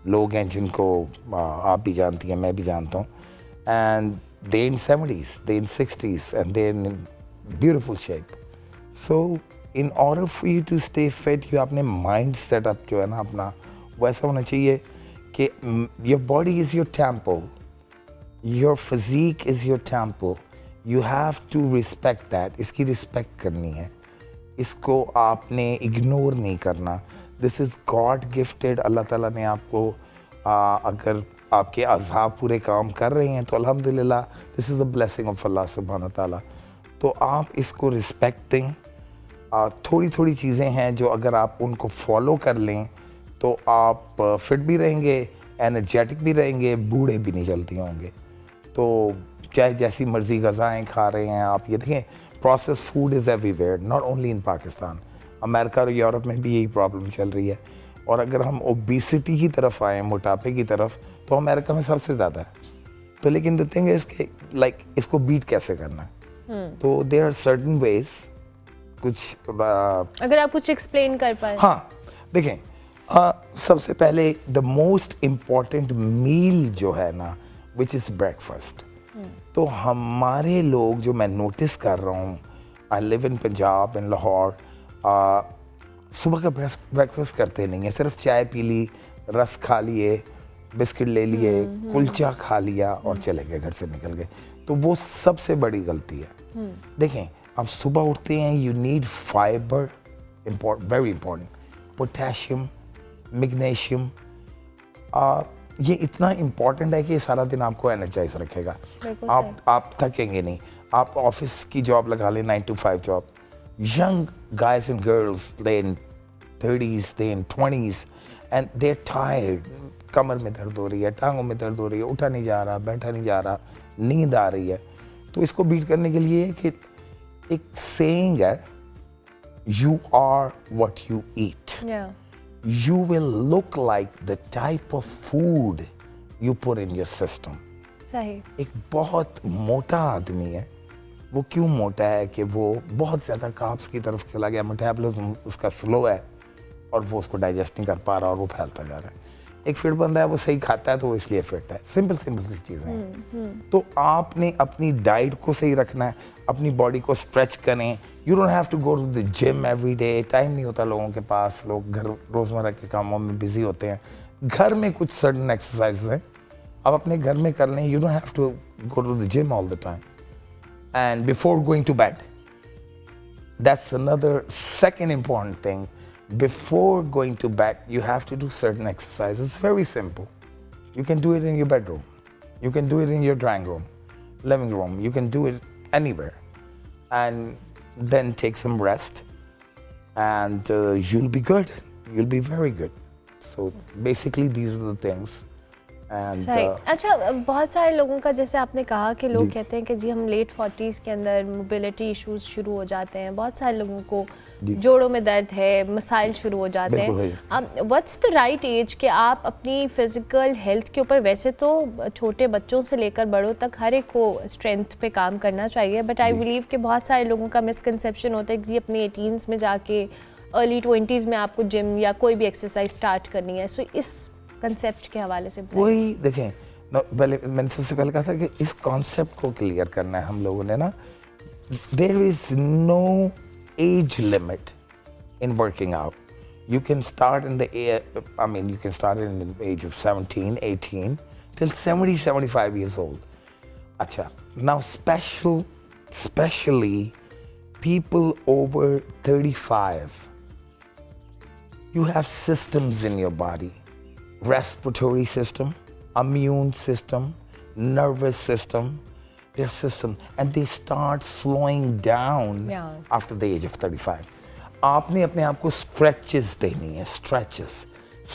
Speaker 5: लोग हैं जिनको आप भी जानती हैं, मैं भी जानता हूँ, and they're in 70s, they're in 60s, and they're in beautiful shape. So in order for you to stay fit, you अपने mind setup जो है ना अपना वैसा होना चाहिए कि your body is your temple, your physique is your temple. You have to respect that. इसकी respect करनी है, इसको आपने ignore नहीं करना. This is God gifted. अल्लाह ताला ने आपको अगर आपके अज़ाब पूरे काम कर रहे हैं तो अल्हम्दुलिल्लाह, this is the blessing of Allah सुब्हानहू ताला. तो आप इसको रिस्पेक्टिंग, थोड़ी थोड़ी चीज़ें हैं जो अगर आप उनको फॉलो कर लें तो आप फिट भी रहेंगे, एनर्जेटिक भी रहेंगे, बूढ़े भी नहीं जल्दी होंगे. तो चाहे जैसी मर्ज़ी ग़ज़ाएँ खा रहे हैं आप, ये देखें process food is everywhere, not only in Pakistan. America और यूरोप में भी यही प्रॉब्लम चल रही है. और अगर हम ओबेसिटी की तरफ आएँ, मोटापे की तरफ, तो अमेरिका में सबसे ज़्यादा है. तो लेकिन द थिंग इज़ कि लाइक इसको बीट कैसे करना है. तो देयर आर सर्टेन वेज. कुछ
Speaker 1: अगर आप कुछ एक्सप्लेन कर पाए.
Speaker 5: हाँ देखें, सबसे पहले द मोस्ट इम्पॉर्टेंट मील जो है ना, विच इज़ ब्रेकफास्ट. तो हमारे लोग जो मैं नोटिस कर रहा हूँ, आई लिव इन पंजाब इन लाहौर, सुबह का ब्रेकफास्ट करते नहीं है. सिर्फ चाय पी ली, रस खा लिए, बिस्किट ले लिए, कुलचा खा लिया और चले गए, घर से निकल गए. तो वो सबसे बड़ी गलती है. देखें, आप सुबह उठते हैं, you need fibre, very important, potassium, magnesium. ये इतना इम्पॉर्टेंट है कि ये सारा दिन आपको एनर्जाइज रखेगा. आप थकेंगे नहीं. आप ऑफिस की जॉब लगा लें, 9 to 5 job. Young guys and girls, they're in 30s, they're in 20s, and they're tired. कमर में दर्द हो रही है, टांगों में दर्द हो रही है, उठा नहीं जा रहा, बैठा नहीं जा रहा, नींद आ रही है. तो इसको बीट करने के लिए कि एक saying है, you are what you eat.
Speaker 1: Yeah.
Speaker 5: You will look like the type of food you put in your system.
Speaker 1: सही.
Speaker 5: एक बहुत मोटा आदमी है, वो क्यों मोटा है कि वो बहुत ज़्यादा कार्ब्स की तरफ चला गया, मेटाबॉलिज्म उसका स्लो है और वो उसको डाइजेस्ट नहीं कर पा रहा और वो फैलता जा रहा है. एक फिट बंदा है, वो सही खाता है तो वो इसलिए फिट है. सिंपल सी चीज़ें हैं. तो आपने अपनी डाइट को सही रखना है, अपनी बॉडी को स्ट्रेच करें. You don't have to go to the gym every day. Time नहीं होता लोगों के पास, लोग घर रोज़मर्रा के कामों में बिजी होते हैं. घर में कुछ सडन एक्सरसाइज हैं आप अपने घर में कर लें. You don't have to go to the gym all the time. And before going to bed, that's another second important thing. Before going to bed, you have to do certain exercises. It's very simple. You can do it in your bedroom. You can do it in your drawing room, living room. You can do it anywhere. And then take some rest and you'll be good. You'll be very good. So basically these are the things.
Speaker 1: सही. अच्छा, बहुत सारे लोगों का, जैसे आपने कहा कि लोग कहते हैं कि जी हम लेट 40s के अंदर मोबिलिटी इश्यूज शुरू हो जाते हैं. बहुत सारे लोगों को जोड़ों में दर्द है, मसाइल शुरू हो जाते हैं. अब व्हाट्स द राइट एज कि आप अपनी फिजिकल हेल्थ के ऊपर, वैसे तो छोटे बच्चों से लेकर बड़ों तक हर एक को स्ट्रेंथ पे काम करना चाहिए, बट आई बिलीव कि बहुत सारे लोगों का मिसकंसेप्शन होता है कि अपने 18s में जाके अर्ली 20s में आपको जिम या कोई भी एक्सरसाइज स्टार्ट करनी है. सो इस कंसेप्ट के हवाले से
Speaker 5: वही देखें, पहले मैंने सबसे पहले कहा था कि इस कॉन्सेप्ट को क्लियर करना है हम लोगों ने ना. There is no age limit in working out. You can start in the you can start in the age of 17, 18 till 70, 75 years old. अच्छा, now especially people over 35, you have systems in your body. Respiratory system, immune system, nervous system, their system, and they start slowing down after the age of 35. आपने अपने आप को stretches देनी है, stretches.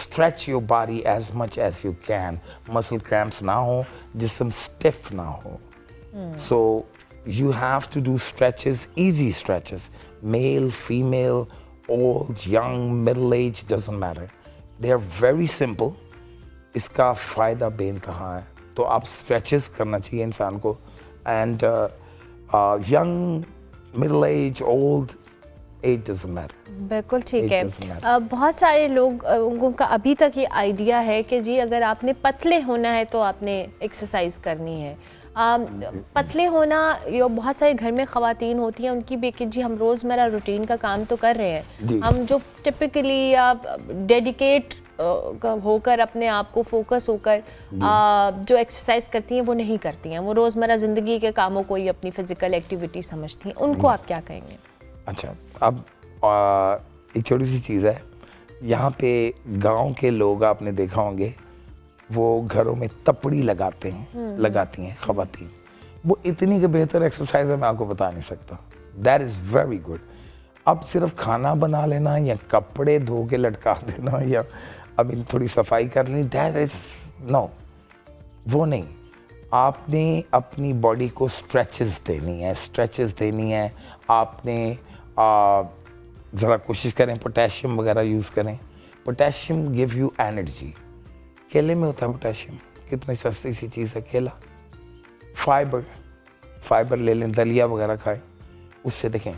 Speaker 5: Stretch your body as much as you can. Muscle cramps ना हो, जिस्म stiff ना हो. So you have to do stretches, easy stretches. Male, female, old, young, middle age, doesn't matter. They are very simple. इसका फ़ायदा बेइंतहा है. तो आप स्ट्रेचेस करना चाहिए इंसान को. And young, middle age, old, age doesn't matter.
Speaker 1: बिल्कुल ठीक है. बहुत सारे लोगों का अभी तक ये आइडिया है कि जी अगर आपने पतले होना है तो आपने एक्सरसाइज करनी है. पतले होना, ये बहुत सारे घर में ख़वातीन होती हैं, उनकी भी कि जी हम रोज़मर्रा रूटीन का काम तो कर रहे हैं, हम जो टिपिकली डेडिकेट होकर अपने आप को फोकस होकर जो एक्सरसाइज करती हैं वो नहीं करती हैं, वो रोज़मर्रा ज़िंदगी के कामों को ही अपनी फ़िज़िकल एक्टिविटी समझती हैं, उनको आप क्या कहेंगे?
Speaker 5: अच्छा, अब एक छोटी सी चीज़ है, यहाँ पे गांव के लोग आपने देखा होंगे वो घरों में तपड़ी लगाते हैं, लगाती हैं ख़वातीन, वो इतनी के बेहतर एक्सरसाइज है मैं आपको बता नहीं सकता। That is very good. अब सिर्फ खाना बना लेना या कपड़े धो के लटका देना या अभी थोड़ी सफाई कर लेनी, दैट इज नो, वो नहीं। आपने अपनी बॉडी को स्ट्रेचेस देनी है, आपने ज़रा कोशिश करें पोटेशियम वगैरह यूज़ करें। Potassium give you energy. केले में होता है पोटेशियम, कितनी सस्ती सी चीज़ है केला। फाइबर ले लें, दलिया वगैरह खाएं, उससे देखें।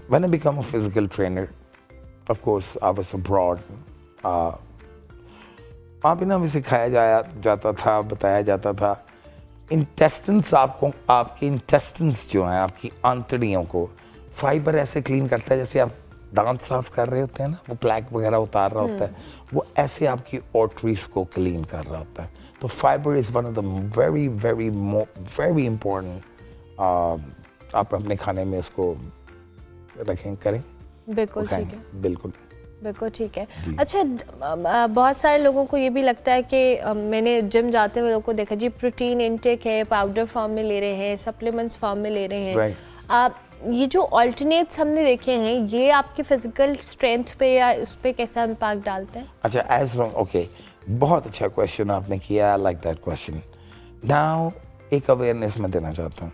Speaker 5: When I become a physical trainer, of course I was abroad. वहाँ पे ना हमें सिखाया जाता था, बताया जाता था, इंटेस्टिन्स आपके इंटेस्टिन्स जो हैं, आपकी आंतड़ियों को फाइबर ऐसे क्लीन करता है जैसे आप दांत साफ कर रहे होते हैं ना, वो प्लैक वगैरह उतार रहा होता है, वो ऐसे आपकी ऑर्टरीज को क्लीन कर रहा होता है। तो fibre is one of the very important, आप अपने खाने में उसको रखें, करें।
Speaker 1: बिल्कुल ठीक है, बिल्कुल ठीक है। अच्छा, बहुत सारे लोगों को ये भी लगता है कि मैंने जिम जाते हुए लोगों को देखा जी, प्रोटीन इनटेक है, पाउडर फॉर्म में ले रहे हैं, सप्लीमेंट्स फॉर्म में ले रहे हैं। ये जो अल्टरनेट्स हमने देखे हैं, ये आपकी फिजिकल स्ट्रेंथ पे या उस पे कैसा इम्पैक्ट डालते हैं? अच्छा,
Speaker 5: एज लॉन्ग, ओके, बहुत अच्छा क्वेश्चन आपने किया, I like that question. Now एक अवेयरनेस मैं देना चाहता हूँ।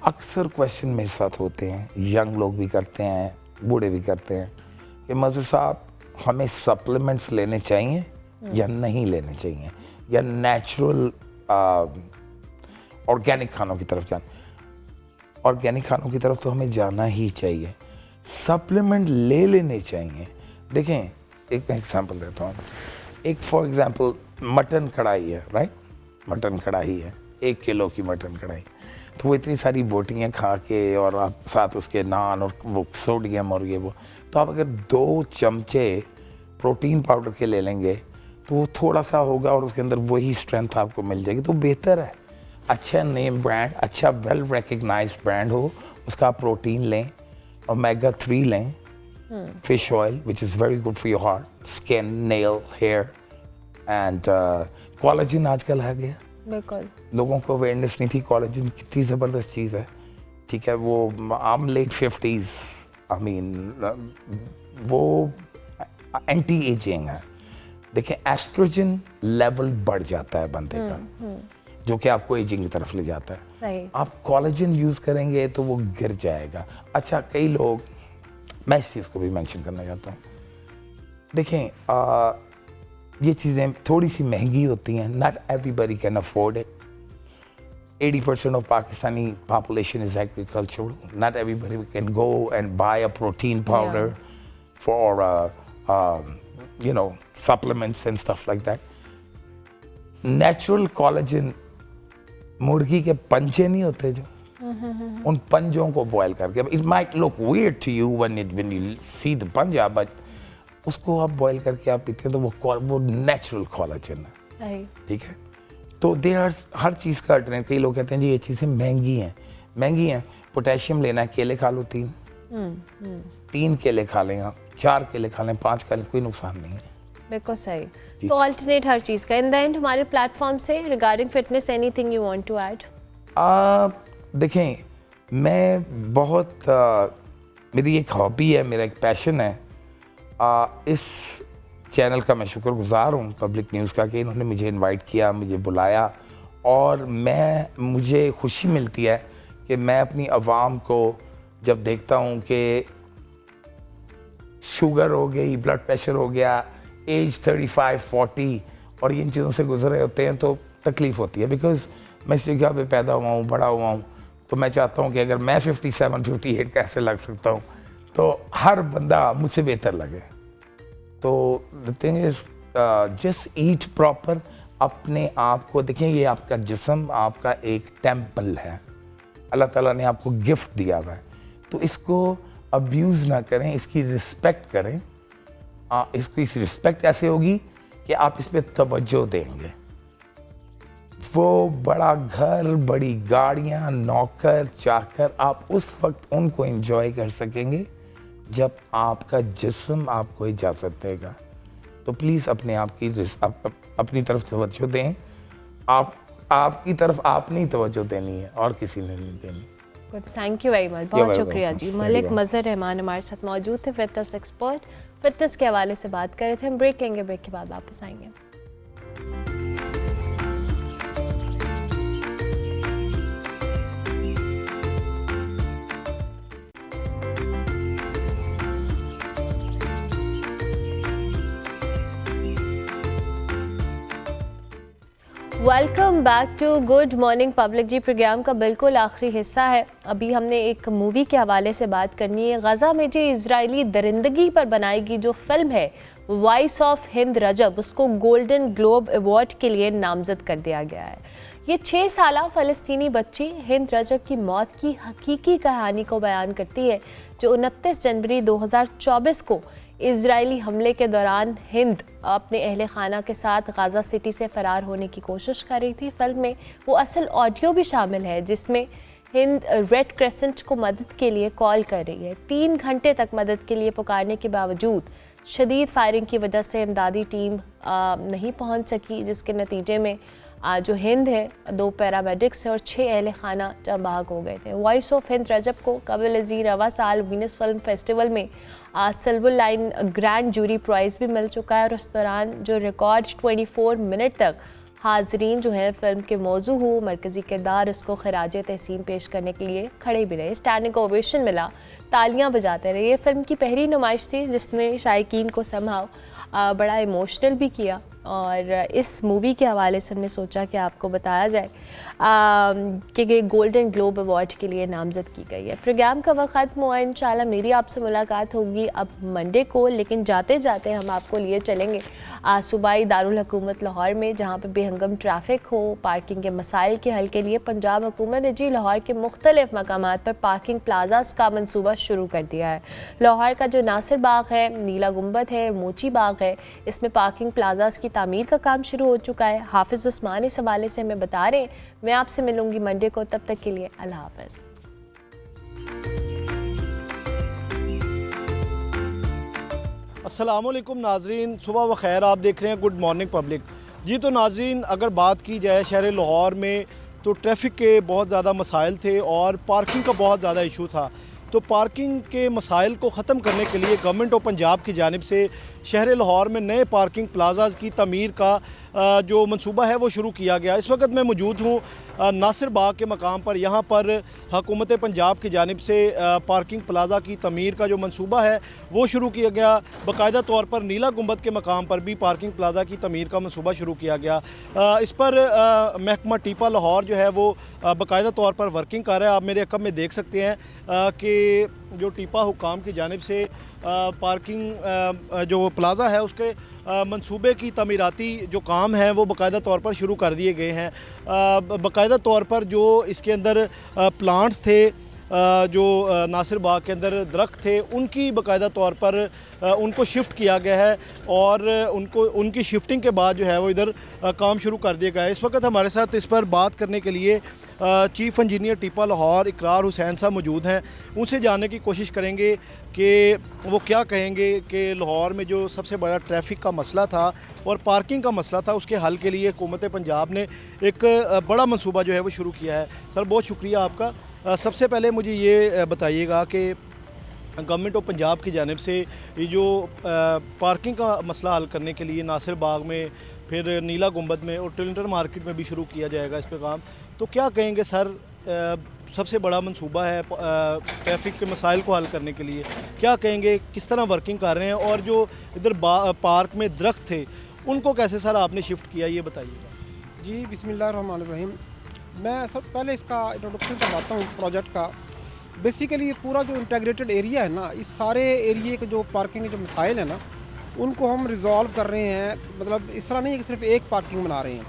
Speaker 5: अक्सर क्वेश्चन मेरे साथ होते हैं, यंग लोग भी करते हैं, बूढ़े भी करते हैं, कि मज़हर साहब हमें सप्लीमेंट्स लेने चाहिए या नहीं लेने चाहिए, या नेचुरल ऑर्गेनिक खानों की तरफ जाना। ऑर्गेनिक खानों की तरफ तो हमें जाना ही चाहिए, सप्लीमेंट ले लेने चाहिए। देखें, एक एग्जांपल देता हूँ। एक फॉर एग्जांपल मटन कढ़ाई है, राइट, मटन कढ़ाई है, 1 किलो की मटन कढ़ाई, तो वो इतनी सारी बोटियाँ खा के और आप साथ उसके नान और वो सोडियम और ये वो, तो आप अगर 2 चमचे प्रोटीन पाउडर के ले लेंगे तो वो थोड़ा सा होगा और उसके अंदर वही स्ट्रेंथ आपको मिल जाएगी। तो बेहतर है अच्छा नेम ब्रांड, अच्छा वेल रिकग्नाइज्ड ब्रांड हो, उसका प्रोटीन लें, ओमेगा 3 लें, fish oil which is very good for your heart, skin, nail, hair and collagen आजकल आ गया।
Speaker 1: बिल्कुल,
Speaker 5: लोगों को अवेयरनेस नहीं थी, कोलेजन कितनी ज़बरदस्त चीज़ है, ठीक है। वो आम लेट 50s, आई मीन वो एंटी एजिंग है। देखिए, एस्ट्रोजन लेवल बढ़ जाता है बंदे का, जो कि आपको एजिंग की तरफ ले जाता है।
Speaker 1: सही।
Speaker 5: आप कोलेजन यूज़ करेंगे तो वो गिर जाएगा। अच्छा, कई लोग, मैं इस चीज़ को भी मेंशन करना चाहता हूँ, देखें ये चीज़ें थोड़ी सी महंगी होती हैं, not everybody can afford it. 80% of Pakistani population is agricultural. Not everybody can go and buy a protein powder for, supplements and stuff like that. Natural collagen, मुर्गी के पंजे नहीं होते जो, उन पंजों को बॉयल करके, it might look weird to you when you see the पंजा, but उसको आप बॉयल करके आप पीते हैं तो वो नेचुरल कोलेजन है, ठीक है। तो दे आर, हर चीज़ का अल्टरनेट। कई लोग कहते हैं जी ये चीज़ें महंगी हैं। पोटेशियम लेना है, केले खा लो 3 केले खा लें आप, 4 केले खा लें, 5 खा लें, कोई नुकसान नहीं है।
Speaker 1: बिल्कुल सही। तो अल्टरनेट हर चीज़ का। इन द एंड हमारे प्लेटफॉर्म से regarding fitness anything you want to add?
Speaker 5: देखें, मैं बहुत मेरी एक हॉबी है, मेरा एक पैशन है। इस चैनल का मैं शुक्रगुजार हूँ, पब्लिक न्यूज़ का, कि इन्होंने मुझे इनवाइट किया, मुझे बुलाया, और मुझे खुशी मिलती है कि मैं अपनी आवाम को जब देखता हूँ कि शुगर हो गई, ब्लड प्रेशर हो गया, एज 35-40 और इन चीज़ों से गुजरे होते हैं तो तकलीफ़ होती है। बिकॉज़ मैं इस जगह पे पैदा हुआ हूँ, बड़ा हुआ हूँ, तो मैं चाहता हूँ कि अगर मैं 57-58 कैसे लग सकता हूँ, तो हर बंदा मुझसे बेहतर लगे। तो the thing is just eat proper, अपने आप को देखें, ये आपका जिस्म आपका एक टेम्पल है, अल्लाह ताला ने आपको गिफ्ट दिया हुआ है, तो इसको अब्यूज़ ना करें, इसकी रिस्पेक्ट करें। इसकी रिस्पेक्ट ऐसे होगी कि आप इस पर तवज्जो देंगे। वो बड़ा घर, बड़ी गाड़ियाँ, नौकर चाकर, आप उस वक्त उनको एंजॉय कर सकेंगे जब आपका जिस्म आपको इजाज़त देगा। तो प्लीज़ अपने आप की अपनी तरफ तवज्जो दें। आपकी तरफ आपने ही तवज्जो देनी है और किसी ने नहीं देनी।
Speaker 1: थैंक यू वेरी मच, बहुत शुक्रिया जी। मलिक मज़हर रहमान हमारे साथ मौजूद थे, फिटनेस एक्सपर्ट, फिटनेस के हवाले से बात कर रहे थे। हम ब्रेक लेंगे, ब्रेक के बाद वापस आएंगे। Welcome back to Good Morning Public जी। प्रोग्राम का बिल्कुल आखिरी हिस्सा है। अभी हमने एक मूवी के हवाले से बात करनी है। गज़ा में जो इजरायली दरिंदगी पर बनाई गई जो फिल्म है वॉइस ऑफ हिंद रजब, उसको गोल्डन ग्लोब अवार्ड के लिए नामजद कर दिया गया है। ये 6 साला फ़लस्तीनी बच्ची हिंद रजब की मौत की हकीकी कहानी को बयान करती है, जो 29 जनवरी 2024 को इजरायली हमले के दौरान हिंद अपने अहले खाना के साथ गाज़ा सिटी से फ़रार होने की कोशिश कर रही थी। फिल्म में वो असल ऑडियो भी शामिल है जिसमें हिंद रेड क्रेसेंट को मदद के लिए कॉल कर रही है। 3 घंटे तक मदद के लिए पुकारने के बावजूद शदीद फायरिंग की वजह से इमदादी टीम नहीं पहुंच सकी, जिसके नतीजे में जो हिंद है, 2 पैरामेडिक्स है और 6 अहले खाना जब भाग हो गए थे। वॉइस ऑफ हिंद रजब को कबल अज़ीर रवा साल वीनस फिल्म फेस्टिवल में silver lion grand jury prize भी मिल चुका है और उस दौरान जो रिकॉर्ड 24 मिनट तक हाजरीन जो है फिल्म के मौजू हो, मरकज़ी किरदार, उसको खराज तहसीन पेश करने के लिए खड़े भी रहे। स्टैंडिंग ओवेशन मिला, तालियां बजाते रहे। ये फिल्म की पहली नुमाइश थी जिसने शायकीन को समहाउ बड़ा इमोशनल भी किया और इस मूवी के हवाले से हमने सोचा कि आपको बताया जाए कि गोल्डन ग्लोब अवार्ड के लिए नामज़द की गई है। प्रोग्राम का वक्त ख़त्म हुआ। इंशाल्लाह मेरी आपसे मुलाकात होगी अब मंडे को, लेकिन जाते जाते हम आपको लिए चलेंगे सूबाई दारुल हुकूमत लाहौर में, जहाँ पे बेहंगम ट्रैफिक हो, पार्किंग के मसाइल के हल के लिए पंजाब हुकूमत ने जी लाहौर के मुख्तलिफ मकामात पर पार्किंग प्लाजास का मनसूबा शुरू कर दिया है। लाहौर का जो नासिर बाग है, नीला गुंबद है, मोची बाग है, इसमें पार्किंग प्लाजास की तामीर का काम शुरू हो चुका है। हाफिज़ उस्मान इस हवाले से हमें बता रहे हैं। मैं आपसे मिलूंगी मंडे को, तब तक के लिए अल्लाह हाफ़िज़।
Speaker 6: अस्सलामुअलैकुम नाजरीन, सुबह व खैर। आप देख रहे हैं गुड मॉर्निंग पब्लिक जी। तो नाजरीन, अगर बात की जाए शहर लाहौर में तो ट्रैफिक के बहुत ज़्यादा मसाइल थे और पार्किंग का बहुत ज़्यादा इशू था। तो पार्किंग के मसाइल को ख़त्म करने के लिए गवर्नमेंट ऑफ पंजाब की जानिब से शहर लाहौर में नए पार्किंग प्लाजाज़ की तमीर का जो मंसूबा है वो शुरू किया गया। इस वक्त मैं मौजूद हूँ नासिर बाग के मकाम पर। यहाँ पर हुकूमत पंजाब की जानिब से पार्किंग प्लाजा की तमीर का जो मंसूबा है वो शुरू किया गया। बाकायदा तौर पर नीला गुंबद के मकाम पर भी पार्किंग प्लाजा की तमीर का मंसूबा शुरू किया गया। इस पर महकमा टीपा लाहौर जो है वो बाकायदा तौर पर वर्किंग कर रहा है। आप मेरे अकब में देख सकते हैं कि जो टीपा हुकाम की जानिब से पार्किंग जो प्लाज़ा है उसके मंसूबे की तमीराती जो काम हैं वो बाकायदा तौर पर शुरू कर दिए गए हैं। बाकायदा तौर पर जो इसके अंदर प्लांट्स थे, जो नासिर बाग के अंदर दरख्त थे, उनकी बाकायदा तौर पर उनको शिफ्ट किया गया है और उनकी शिफ्टिंग के बाद जो है वो इधर काम शुरू कर दिया गया है। इस वक्त हमारे साथ इस पर बात करने के लिए चीफ़ इंजीनियर टीपा लाहौर इकरार हुसैन साहब मौजूद हैं। उनसे जानने की कोशिश करेंगे कि वो क्या कहेंगे कि लाहौर में जो सबसे बड़ा ट्रैफिक का मसला था और पार्किंग का मसला था, उसके हल के लिए हुकूमत पंजाब ने एक बड़ा मनसूबा जो है वो शुरू किया है। सर, बहुत शुक्रिया आपका। सबसे पहले मुझे ये बताइएगा कि गवर्नमेंट ऑफ पंजाब की जानिब से ये जो पार्किंग का मसला हल करने के लिए नासिर बाग में, फिर नीला गुंबद में और टिलिंटन मार्केट में भी शुरू किया जाएगा इस पर काम, तो क्या कहेंगे सर? सबसे बड़ा मंसूबा है ट्रैफिक के मसाइल को हल करने के लिए, क्या कहेंगे, किस तरह वर्किंग कर रहे हैं और जो इधर पार्क में दरख्त थे उनको कैसे सर आपने शिफ्ट किया, ये बताइएगा।
Speaker 7: जी, बिस्मिल्लाहिर्रहमानिर्रहीम। मैं सब पहले इसका इंट्रोडक्शन करवाता हूँ प्रोजेक्ट का। बेसिकली ये पूरा जो इंटीग्रेटेड एरिया है ना, इस सारे एरिए के जो पार्किंग के जो मसाइल है ना, उनको हम रिजॉल्व कर रहे हैं। मतलब इस तरह नहीं है कि सिर्फ एक पार्किंग बना रहे हैं,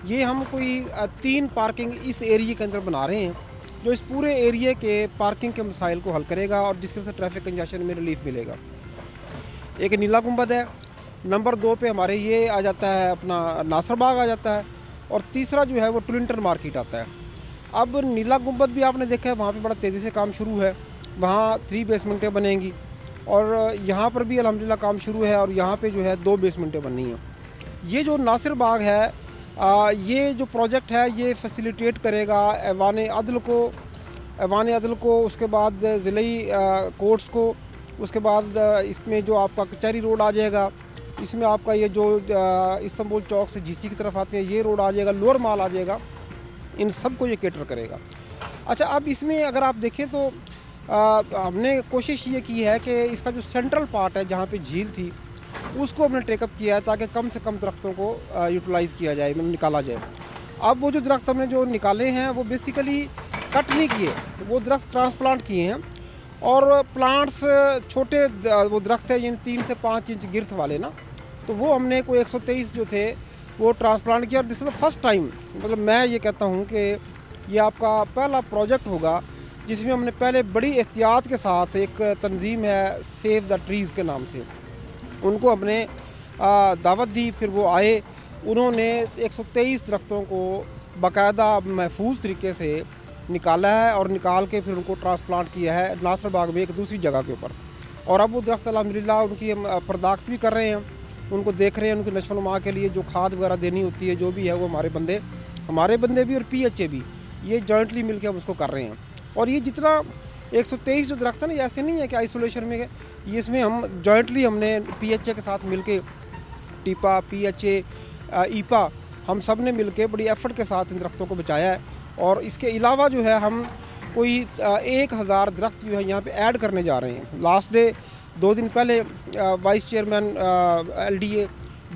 Speaker 7: ये हम कोई 3 पार्किंग इस एरिया के अंदर बना रहे हैं जो इस पूरे एरिया के पार्किंग के मसाइल को हल करेगा और जिसकी वजह से ट्रैफिक कंजेशन में रिलीफ मिलेगा। एक नीला गुंबद है, नंबर 2 पे हमारे ये आ जाता है अपना नासर बाग आ जाता है, और तीसरा जो है वो टुलिंटन मार्केट आता है। अब नीला गुंबद भी आपने देखा है, वहाँ पे बड़ा तेज़ी से काम शुरू है, वहाँ 3 बेसमेंटें बनेंगी, और यहाँ पर भी अल्हम्दुलिल्लाह काम शुरू है और यहाँ पे जो है 2 बेसमेंटें बननी हैं। ये जो नासिर बाग है, ये जो प्रोजेक्ट है ये फैसिलिटेट करेगा ऐवान अदल को, उसके बाद ज़िले कोर्ट्स को, उसके बाद इसमें जो आपका कचहरी रोड आ जाएगा, इसमें आपका ये जो इस्तांबुल चौक से जीसी की तरफ आते हैं ये रोड आ जाएगा, लोअर माल आ जाएगा, इन सब को ये केटर करेगा। अच्छा, अब इसमें अगर आप देखें तो हमने कोशिश ये की है कि इसका जो सेंट्रल पार्ट है जहाँ पे झील थी उसको हमने टेकअप किया है ताकि कम से कम दरख्तों को यूटिलाइज़ किया जाए, मतलब निकाला जाए। अब वो जो दरख्त हमने जो निकाले हैं वो बेसिकली कट नहीं किए, वो दरख्त ट्रांसप्लांट किए हैं, और प्लांट्स छोटे वो दरख्त है यानी 3 से 5 इंच गिर्थ वाले ना, तो वो हमने कोई 123 जो थे वो ट्रांसप्लांट किया। और this is the first time, मतलब मैं ये कहता हूँ कि ये आपका पहला प्रोजेक्ट होगा जिसमें हमने पहले बड़ी एहतियात के साथ, एक तंजीम है सेव द ट्रीज़ के नाम से, उनको हमने दावत दी, फिर वो आए, उन्होंने 123 दरख्तों को बाकायदा महफूज तरीके से निकाला है और निकाल के फिर उनको ट्रांसप्लांट किया है नासिर बाग में एक दूसरी जगह के ऊपर। और अब वो दरख्त अल्हम्दुलिल्लाह उनकी हम पर्दाख्त भी कर रहे हैं, उनको देख रहे हैं, उनकी नशोनुमा के लिए जो खाद वगैरह देनी होती है जो भी है वो हमारे बंदे भी और PHA भी, ये जॉइंटली मिलकर हम उसको कर रहे हैं। और ये जितना 123 जो दरख्त है ना, ये ऐसे नहीं है कि आइसोलेशन में, ये इसमें हम जॉइंटली हमने PHA के साथ मिलके, टीपा, PHA, ईपा, हम सब ने मिलके बड़ी एफर्ट के साथ इन दरख्तों को बचाया है। और इसके अलावा जो है हम कोई 1000 दरख्त जो है यहाँ पे ऐड करने जा रहे हैं। लास्ट डे 2 दिन पहले vice chairman LDA,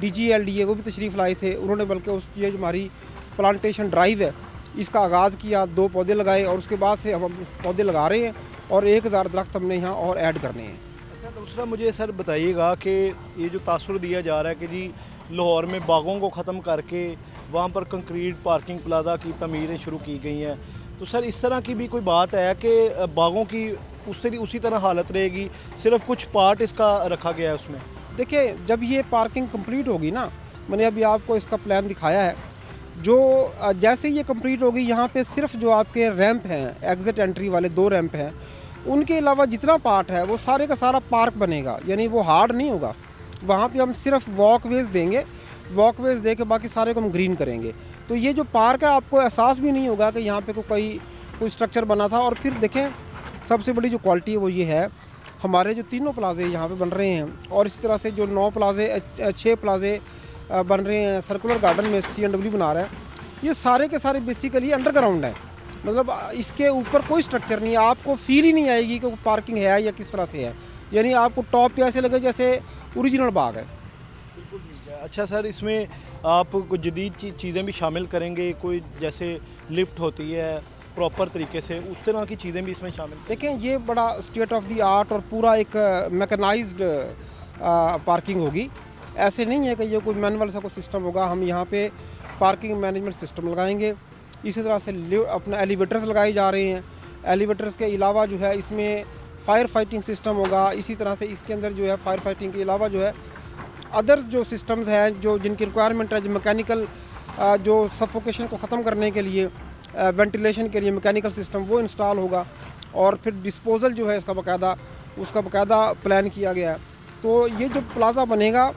Speaker 7: DG LDA वो भी तशरीफ़ लाए थे, उन्होंने बल्कि उस ये जो हमारी प्लांटेशन ड्राइव है इसका आगाज़ किया, 2 पौधे लगाए और उसके बाद से हम पौधे लगा रहे हैं और 1000 दरख्त हमने यहाँ और ऐड करने हैं।
Speaker 6: अच्छा, दूसरा मुझे सर बताइएगा कि ये जो तासुर दिया जा रहा है कि जी लाहौर में बागों को ख़त्म करके वहाँ पर कंक्रीट पार्किंग प्लाजा की तमीरें शुरू की गई हैं, तो सर इस तरह की भी कोई बात है कि बागों की उसी तरह हालत रहेगी, सिर्फ कुछ पार्ट इसका रखा गया है उसमें?
Speaker 7: देखिए, जब ये पार्किंग कंप्लीट होगी ना, मैंने अभी आपको इसका प्लान दिखाया है, जो जैसे ये कंप्लीट होगी यहाँ पे सिर्फ जो आपके रैंप हैं, एग्ज़िट एंट्री वाले 2 रैंप हैं, उनके अलावा जितना पार्ट है वो सारे का सारा पार्क बनेगा, यानी वो हार्ड नहीं होगा। वहाँ पे हम सिर्फ वॉकवेज़ देंगे, वॉकवेज़ दे के बाकी सारे को हम ग्रीन करेंगे। तो ये जो पार्क है आपको एहसास भी नहीं होगा कि यहाँ पे कोई स्ट्रक्चर बना था। और फिर देखें, सबसे बड़ी जो क्वालिटी है वो ये है, हमारे जो 3 प्लाजे यहाँ पे बन रहे हैं और इसी तरह से जो 6 प्लाजे बन रहे हैं सर्कुलर गार्डन में C&W बना रहा है, ये सारे के सारे बेसिकली अंडरग्राउंड है, मतलब इसके ऊपर कोई स्ट्रक्चर नहीं है, आपको फील ही नहीं आएगी कि पार्किंग है या किस तरह से है, यानी आपको टॉप पे ऐसे लगे जैसे ओरिजिनल बाग है।
Speaker 6: अच्छा सर, इसमें आप कुछ जदीद चीज़ें भी शामिल करेंगे, कोई जैसे लिफ्ट होती है प्रॉपर तरीके से, उस तरह की चीज़ें भी इसमें शामिल?
Speaker 7: देखें, ये बड़ा स्टेट ऑफ द आर्ट और पूरा एक मैकेनाइज्ड पार्किंग होगी, ऐसे नहीं है कि ये कोई मैनुअल सा कोई सिस्टम होगा। हम यहाँ पे पार्किंग मैनेजमेंट सिस्टम लगाएंगे, इसी तरह से अपना एलिवेटर्स लगाए जा रहे हैं। एलिवेटर्स के अलावा जो है इसमें फायर फाइटिंग सिस्टम होगा, इसी तरह से इसके अंदर जो है फायर फाइटिंग के अलावा जो है अदर्स जो सिस्टम्स हैं जो जिनकी रिक्वायरमेंट है, जो मैकेनिकल जो सफोकेशन को ख़त्म करने के लिए, वेंटिलेशन के लिए मैकेनिकल सिस्टम वो इंस्टॉल होगा। और फिर डिस्पोजल जो है उसका बाकायदा प्लान किया गया है। तो ये जो प्लाज़ा बनेगा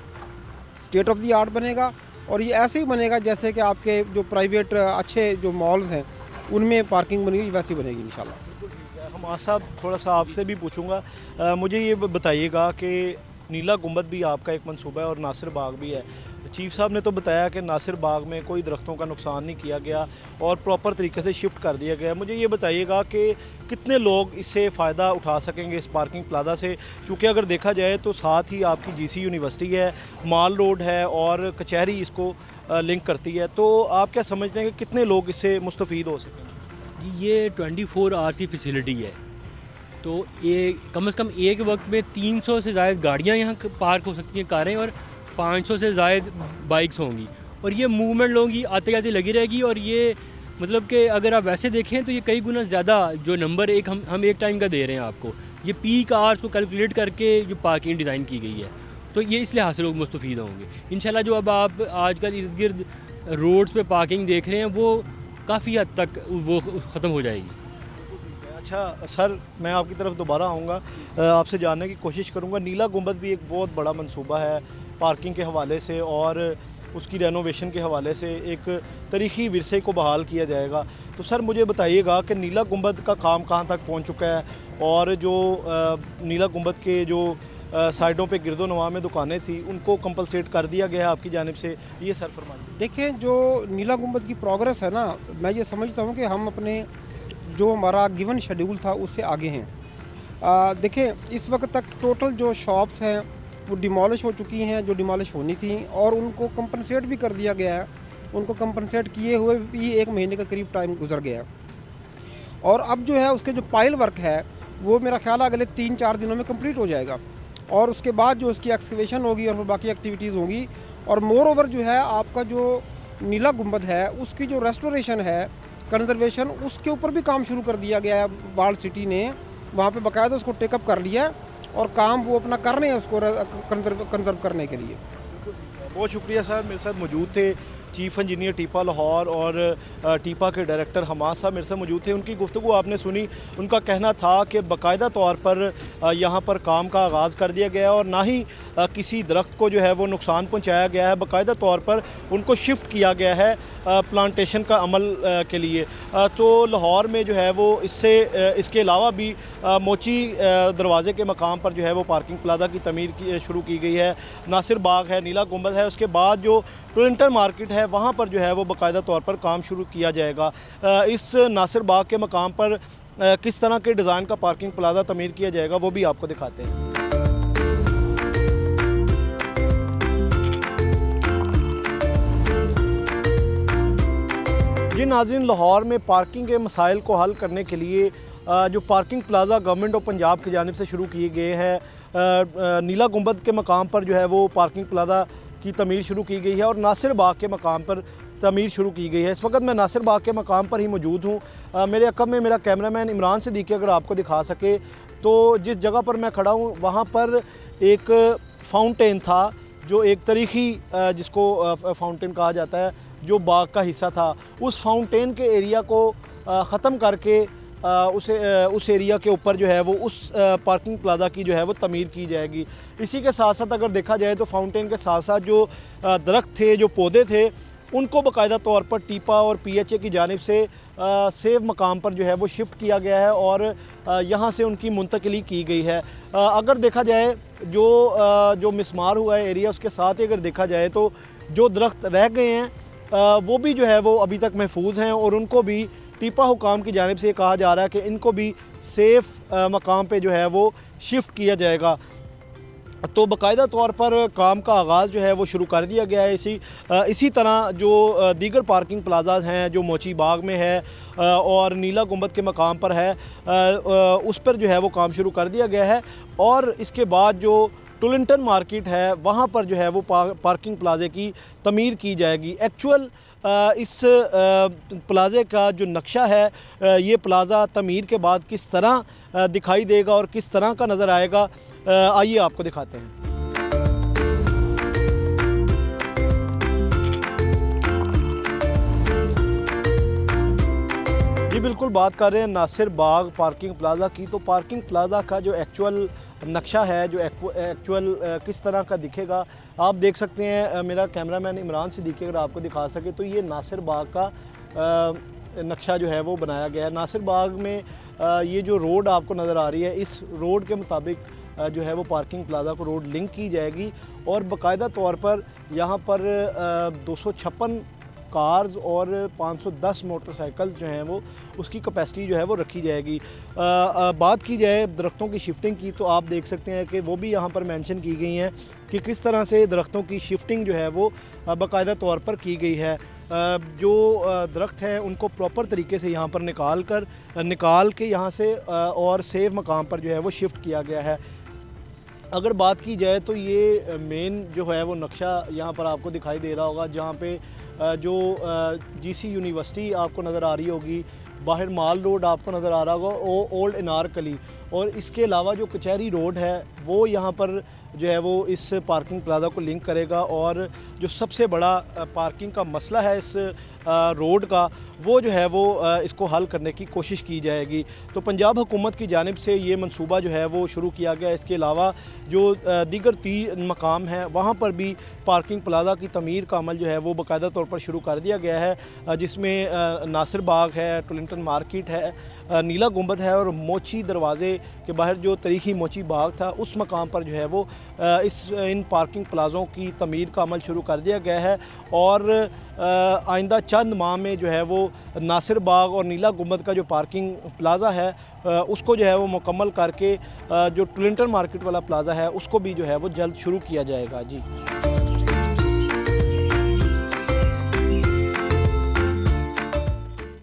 Speaker 7: स्टेट ऑफ द आर्ट बनेगा, और ये ऐसे ही बनेगा जैसे कि आपके जो प्राइवेट अच्छे जो मॉल्स हैं उनमें पार्किंग बनेगी, वैसी बनेगी इंशाल्लाह।
Speaker 6: हम साहब थोड़ा सा आपसे भी पूछूंगा, मुझे ये बताइएगा कि नीला गुंबद भी आपका एक मंसूबा है और नासिर बाग भी है। चीफ साहब ने तो बताया कि नासिर बाग में कोई दरख्तों का नुकसान नहीं किया गया और प्रॉपर तरीके से शिफ्ट कर दिया गया। मुझे ये बताइएगा कि कितने लोग इससे फ़ायदा उठा सकेंगे इस पार्किंग प्लाजा से, क्योंकि अगर देखा जाए तो साथ ही आपकी GC यूनिवर्सिटी है, माल रोड है और कचहरी इसको लिंक करती है, तो आप क्या समझते हैं कि कितने लोग इससे मुस्तफ़ीद हो सकेंगे?
Speaker 8: ये 24 आवर्स की फैसिलिटी है तो ये कम से कम एक वक्त में 300 से ज़्यादा गाड़ियाँ यहाँ पार्क हो सकती हैं, कारें, और 500 से ज़्यादा बाइक्स होंगी, और ये मूवमेंट लोगों की आते जाते लगी रहेगी। और ये मतलब कि अगर आप वैसे देखें तो ये कई गुना ज़्यादा जो नंबर एक हम एक टाइम का दे रहे हैं आपको, ये पीक आवर्स को कैलकुलेट करके जो पार्किंग डिज़ाइन की गई है, तो ये इस लिहाज से लोग मुस्तफ़ीद होंगे इंशाल्लाह। जो अब आप आजकल इर्द गिर्द रोड्स पे पार्किंग देख रहे हैं वो काफ़ी हद तक वो ख़त्म हो जाएगी।
Speaker 6: अच्छा सर, मैं आपकी तरफ दोबारा आऊँगा, आपसे जानने की कोशिश करूँगा। नीला गुंबद भी एक बहुत बड़ा मंसूबा है पार्किंग के हवाले से और उसकी रेनोवेशन के हवाले से, एक तारीख़ी विरसे को बहाल किया जाएगा। तो सर मुझे बताइएगा कि नीला गुंबद का काम कहाँ तक पहुँच चुका है, और जो नीला गुंबद के जो साइडों पे गिरदो नवा में दुकानें थी उनको कंपलसेट कर दिया गया है आपकी जानिब से, ये सर फरमाइए।
Speaker 7: देखें, जो नीला गुंबद की प्रोग्रेस है ना, मैं ये समझता हूँ कि हम अपने जो हमारा गिवन शेड्यूल था उससे आगे हैं। देखें, इस वक्त तक टोटल जो शॉप्स हैं वो डिमोलिश हो चुकी हैं, जो डिमोलिश होनी थी, और उनको कंपनसेट भी कर दिया गया है। उनको कंपनसेट किए हुए भी 1 महीने का करीब टाइम गुजर गया, और अब जो है उसके जो पाइल वर्क है वो मेरा ख्याल है अगले 3-4 दिनों में कंप्लीट हो जाएगा, और उसके बाद जो उसकी एक्सकवेशन होगी और बाकी एक्टिविटीज़ होंगी। और मोर ओवर जो है आपका जो नीला गुंबद है उसकी जो रेस्टोरेशन है, कंजर्वेशन, उसके ऊपर भी काम शुरू कर दिया गया है। वर्ल्ड सिटी ने वहाँ पे बाकायदा उसको टेकअप कर लिया है और काम वो अपना कर रहे हैं उसको कंजर्व करने के लिए।
Speaker 6: बहुत शुक्रिया सर, मेरे साथ मौजूद थे चीफ इंजीनियर टीपा लाहौर और टीपा के डायरेक्टर हमाद साहब मेरे साथ मौजूद थे। उनकी गुफ्तगू आपने सुनी। उनका कहना था कि बाकायदा तौर पर यहाँ पर काम का आगाज़ कर दिया गया है और ना ही किसी दरख्त को जो है वो नुकसान पहुँचाया गया है। बाकायदा तौर पर उनको शिफ्ट किया गया है प्लांटेशन का अमल के लिए। तो लाहौर में जो है वो इसके अलावा भी मोची दरवाज़े के मकाम पर जो है वो पार्किंग प्लाजा की तमीर शुरू की गई है। नासिर बाग है, नीला गुंबद है, उसके बाद जो टोरंटन मार्केट है वहाँ पर जो है वो बाकायदा तौर पर काम शुरू किया जाएगा। इस नासिर बाग के मकाम पर किस तरह के डिज़ाइन का पार्किंग प्लाजा तमीर किया जाएगा वो भी आपको दिखाते हैं। जी नाज़रीन, लाहौर में पार्किंग के मसाइल को हल करने के लिए जो parking plaza government of Punjab की जानिब से शुरू किए गए हैं, नीला गुंबद के मकाम पर जो है वो पार्किंग प्लाजा की तमीर शुरू की गई है और नासिर बाग के मकाम पर तमीर शुरू की गई है। इस वक्त मैं नासिर बाग के मकाम पर ही मौजूद हूँ। मेरे अकब में मेरा कैमरामैन इमरान सिद्दीकी अगर आपको दिखा सके तो जिस जगह पर मैं खड़ा हूँ वहाँ पर एक फाउंटेन था, जो एक तारीख़ी जिसको फाउंटेन कहा जाता है, जो बाग का हिस्सा था। उस फाउंटेन के एरिया को ख़त्म करके उस एरिया के ऊपर जो है वो उस पार्किंग प्लाजा की जो है वो तमीर की जाएगी। इसी के साथ साथ अगर देखा जाए तो फाउंटेन के साथ साथ जो दरख्त थे, जो पौधे थे, उनको बाकायदा तौर पर टीपा और PHA की जानिब से सेफ मकाम पर जो है वो शिफ्ट किया गया है और यहाँ से उनकी मुंतकिली की गई है। अगर देखा जाए जो मिसमार हुआ है एरिया, उसके साथ ही अगर देखा जाए तो जो दरख्त रह गए हैं वो भी जो है वो अभी तक महफूज हैं और उनको भी टीपा हुकाम की जानिब से कहा जा रहा है कि इनको भी सेफ़ मकाम पे जो है वो शिफ्ट किया जाएगा। तो बाकायदा तौर पर काम का आगाज़ जो है वो शुरू कर दिया गया है। इसी तरह जो दीगर पार्किंग प्लाजाज हैं, जो मोची बाग में है और नीला गुंबद के मकाम पर है, उस पर जो है वो काम शुरू कर दिया गया है। और इसके बाद जो टोरंटन मार्केट है वहाँ पर जो है वो पार्किंग प्लाजे की तमीर की जाएगी। एक्चुअल इस प्लाजे का जो नक्शा है, ये प्लाज़ा तमीर के बाद किस तरह दिखाई देगा और किस तरह का नज़र आएगा, आइए आपको दिखाते हैं। जी बिल्कुल, बात कर रहे हैं नासिर बाग पार्किंग प्लाजा की। तो पार्किंग प्लाजा का जो एक्चुअल नक्शा है, जो एक्चुअल किस तरह का दिखेगा, आप देख सकते हैं। मेरा कैमरामैन इमरान सिद्दीकी अगर आपको दिखा सके तो ये नासिर बाग का नक्शा जो है वो बनाया गया है। नासिर बाग में ये जो रोड आपको नज़र आ रही है, इस रोड के मुताबिक जो है वो पार्किंग प्लाजा को रोड लिंक की जाएगी और बाकायदा तौर पर यहाँ पर 256 कार्स और 510 मोटरसाइकिल जो हैं वो उसकी कैपेसिटी जो है वो रखी जाएगी। बात की जाए दरख्तों की शिफ्टिंग की तो आप देख सकते हैं कि वो भी यहाँ पर मेंशन की गई हैं कि किस तरह से दरख्तों की शिफ्टिंग जो है वो बाकायदा तौर पर की गई है। जो दरख्त हैं उनको प्रॉपर तरीके से यहाँ पर निकाल के यहाँ से और सेफ मकाम पर जो है वो शिफ्ट किया गया है। अगर बात की जाए तो ये मेन जो है वो नक्शा यहाँ पर आपको दिखाई दे रहा होगा, जहाँ पे जो जीसी यूनिवर्सिटी आपको नज़र आ रही होगी, बाहर माल रोड आपको नज़र आ रहा होगा, वो ओल्ड अनारकली, और इसके अलावा जो कचहरी रोड है वो यहाँ पर जो है वो इस पार्किंग प्लाजा को लिंक करेगा। और जो सबसे बड़ा पार्किंग का मसला है इस रोड का, वो जो है वो इसको हल करने की कोशिश की जाएगी। तो पंजाब हुकूमत की जानिब से ये मंसूबा जो है वो शुरू किया गया। इसके अलावा जो दीगर 3 मकाम हैं वहाँ पर भी पार्किंग प्लाजा की तमीर का अमल जो है वो बाकायदा तौर पर शुरू कर दिया गया है, जिसमें नासिर बाग है, टोलिंगटन मार्केट है, नीला गुंबद है, और मोची दरवाज़े के बाहर जो तारीखी मोची बाग था उस मकाम पर जो है वो इन पार्किंग प्लाज़ों की तमीर का अमल शुरू कर दिया गया है। और आइंदा चंद माह में जो है वो नासिर बाग और नीला गुंबद का जो पार्किंग प्लाज़ा है उसको जो है वो मुकम्मल करके जो टोलिंगटन मार्केट वाला प्लाज़ा है उसको भी जो है वो जल्द शुरू किया जाएगा। जी।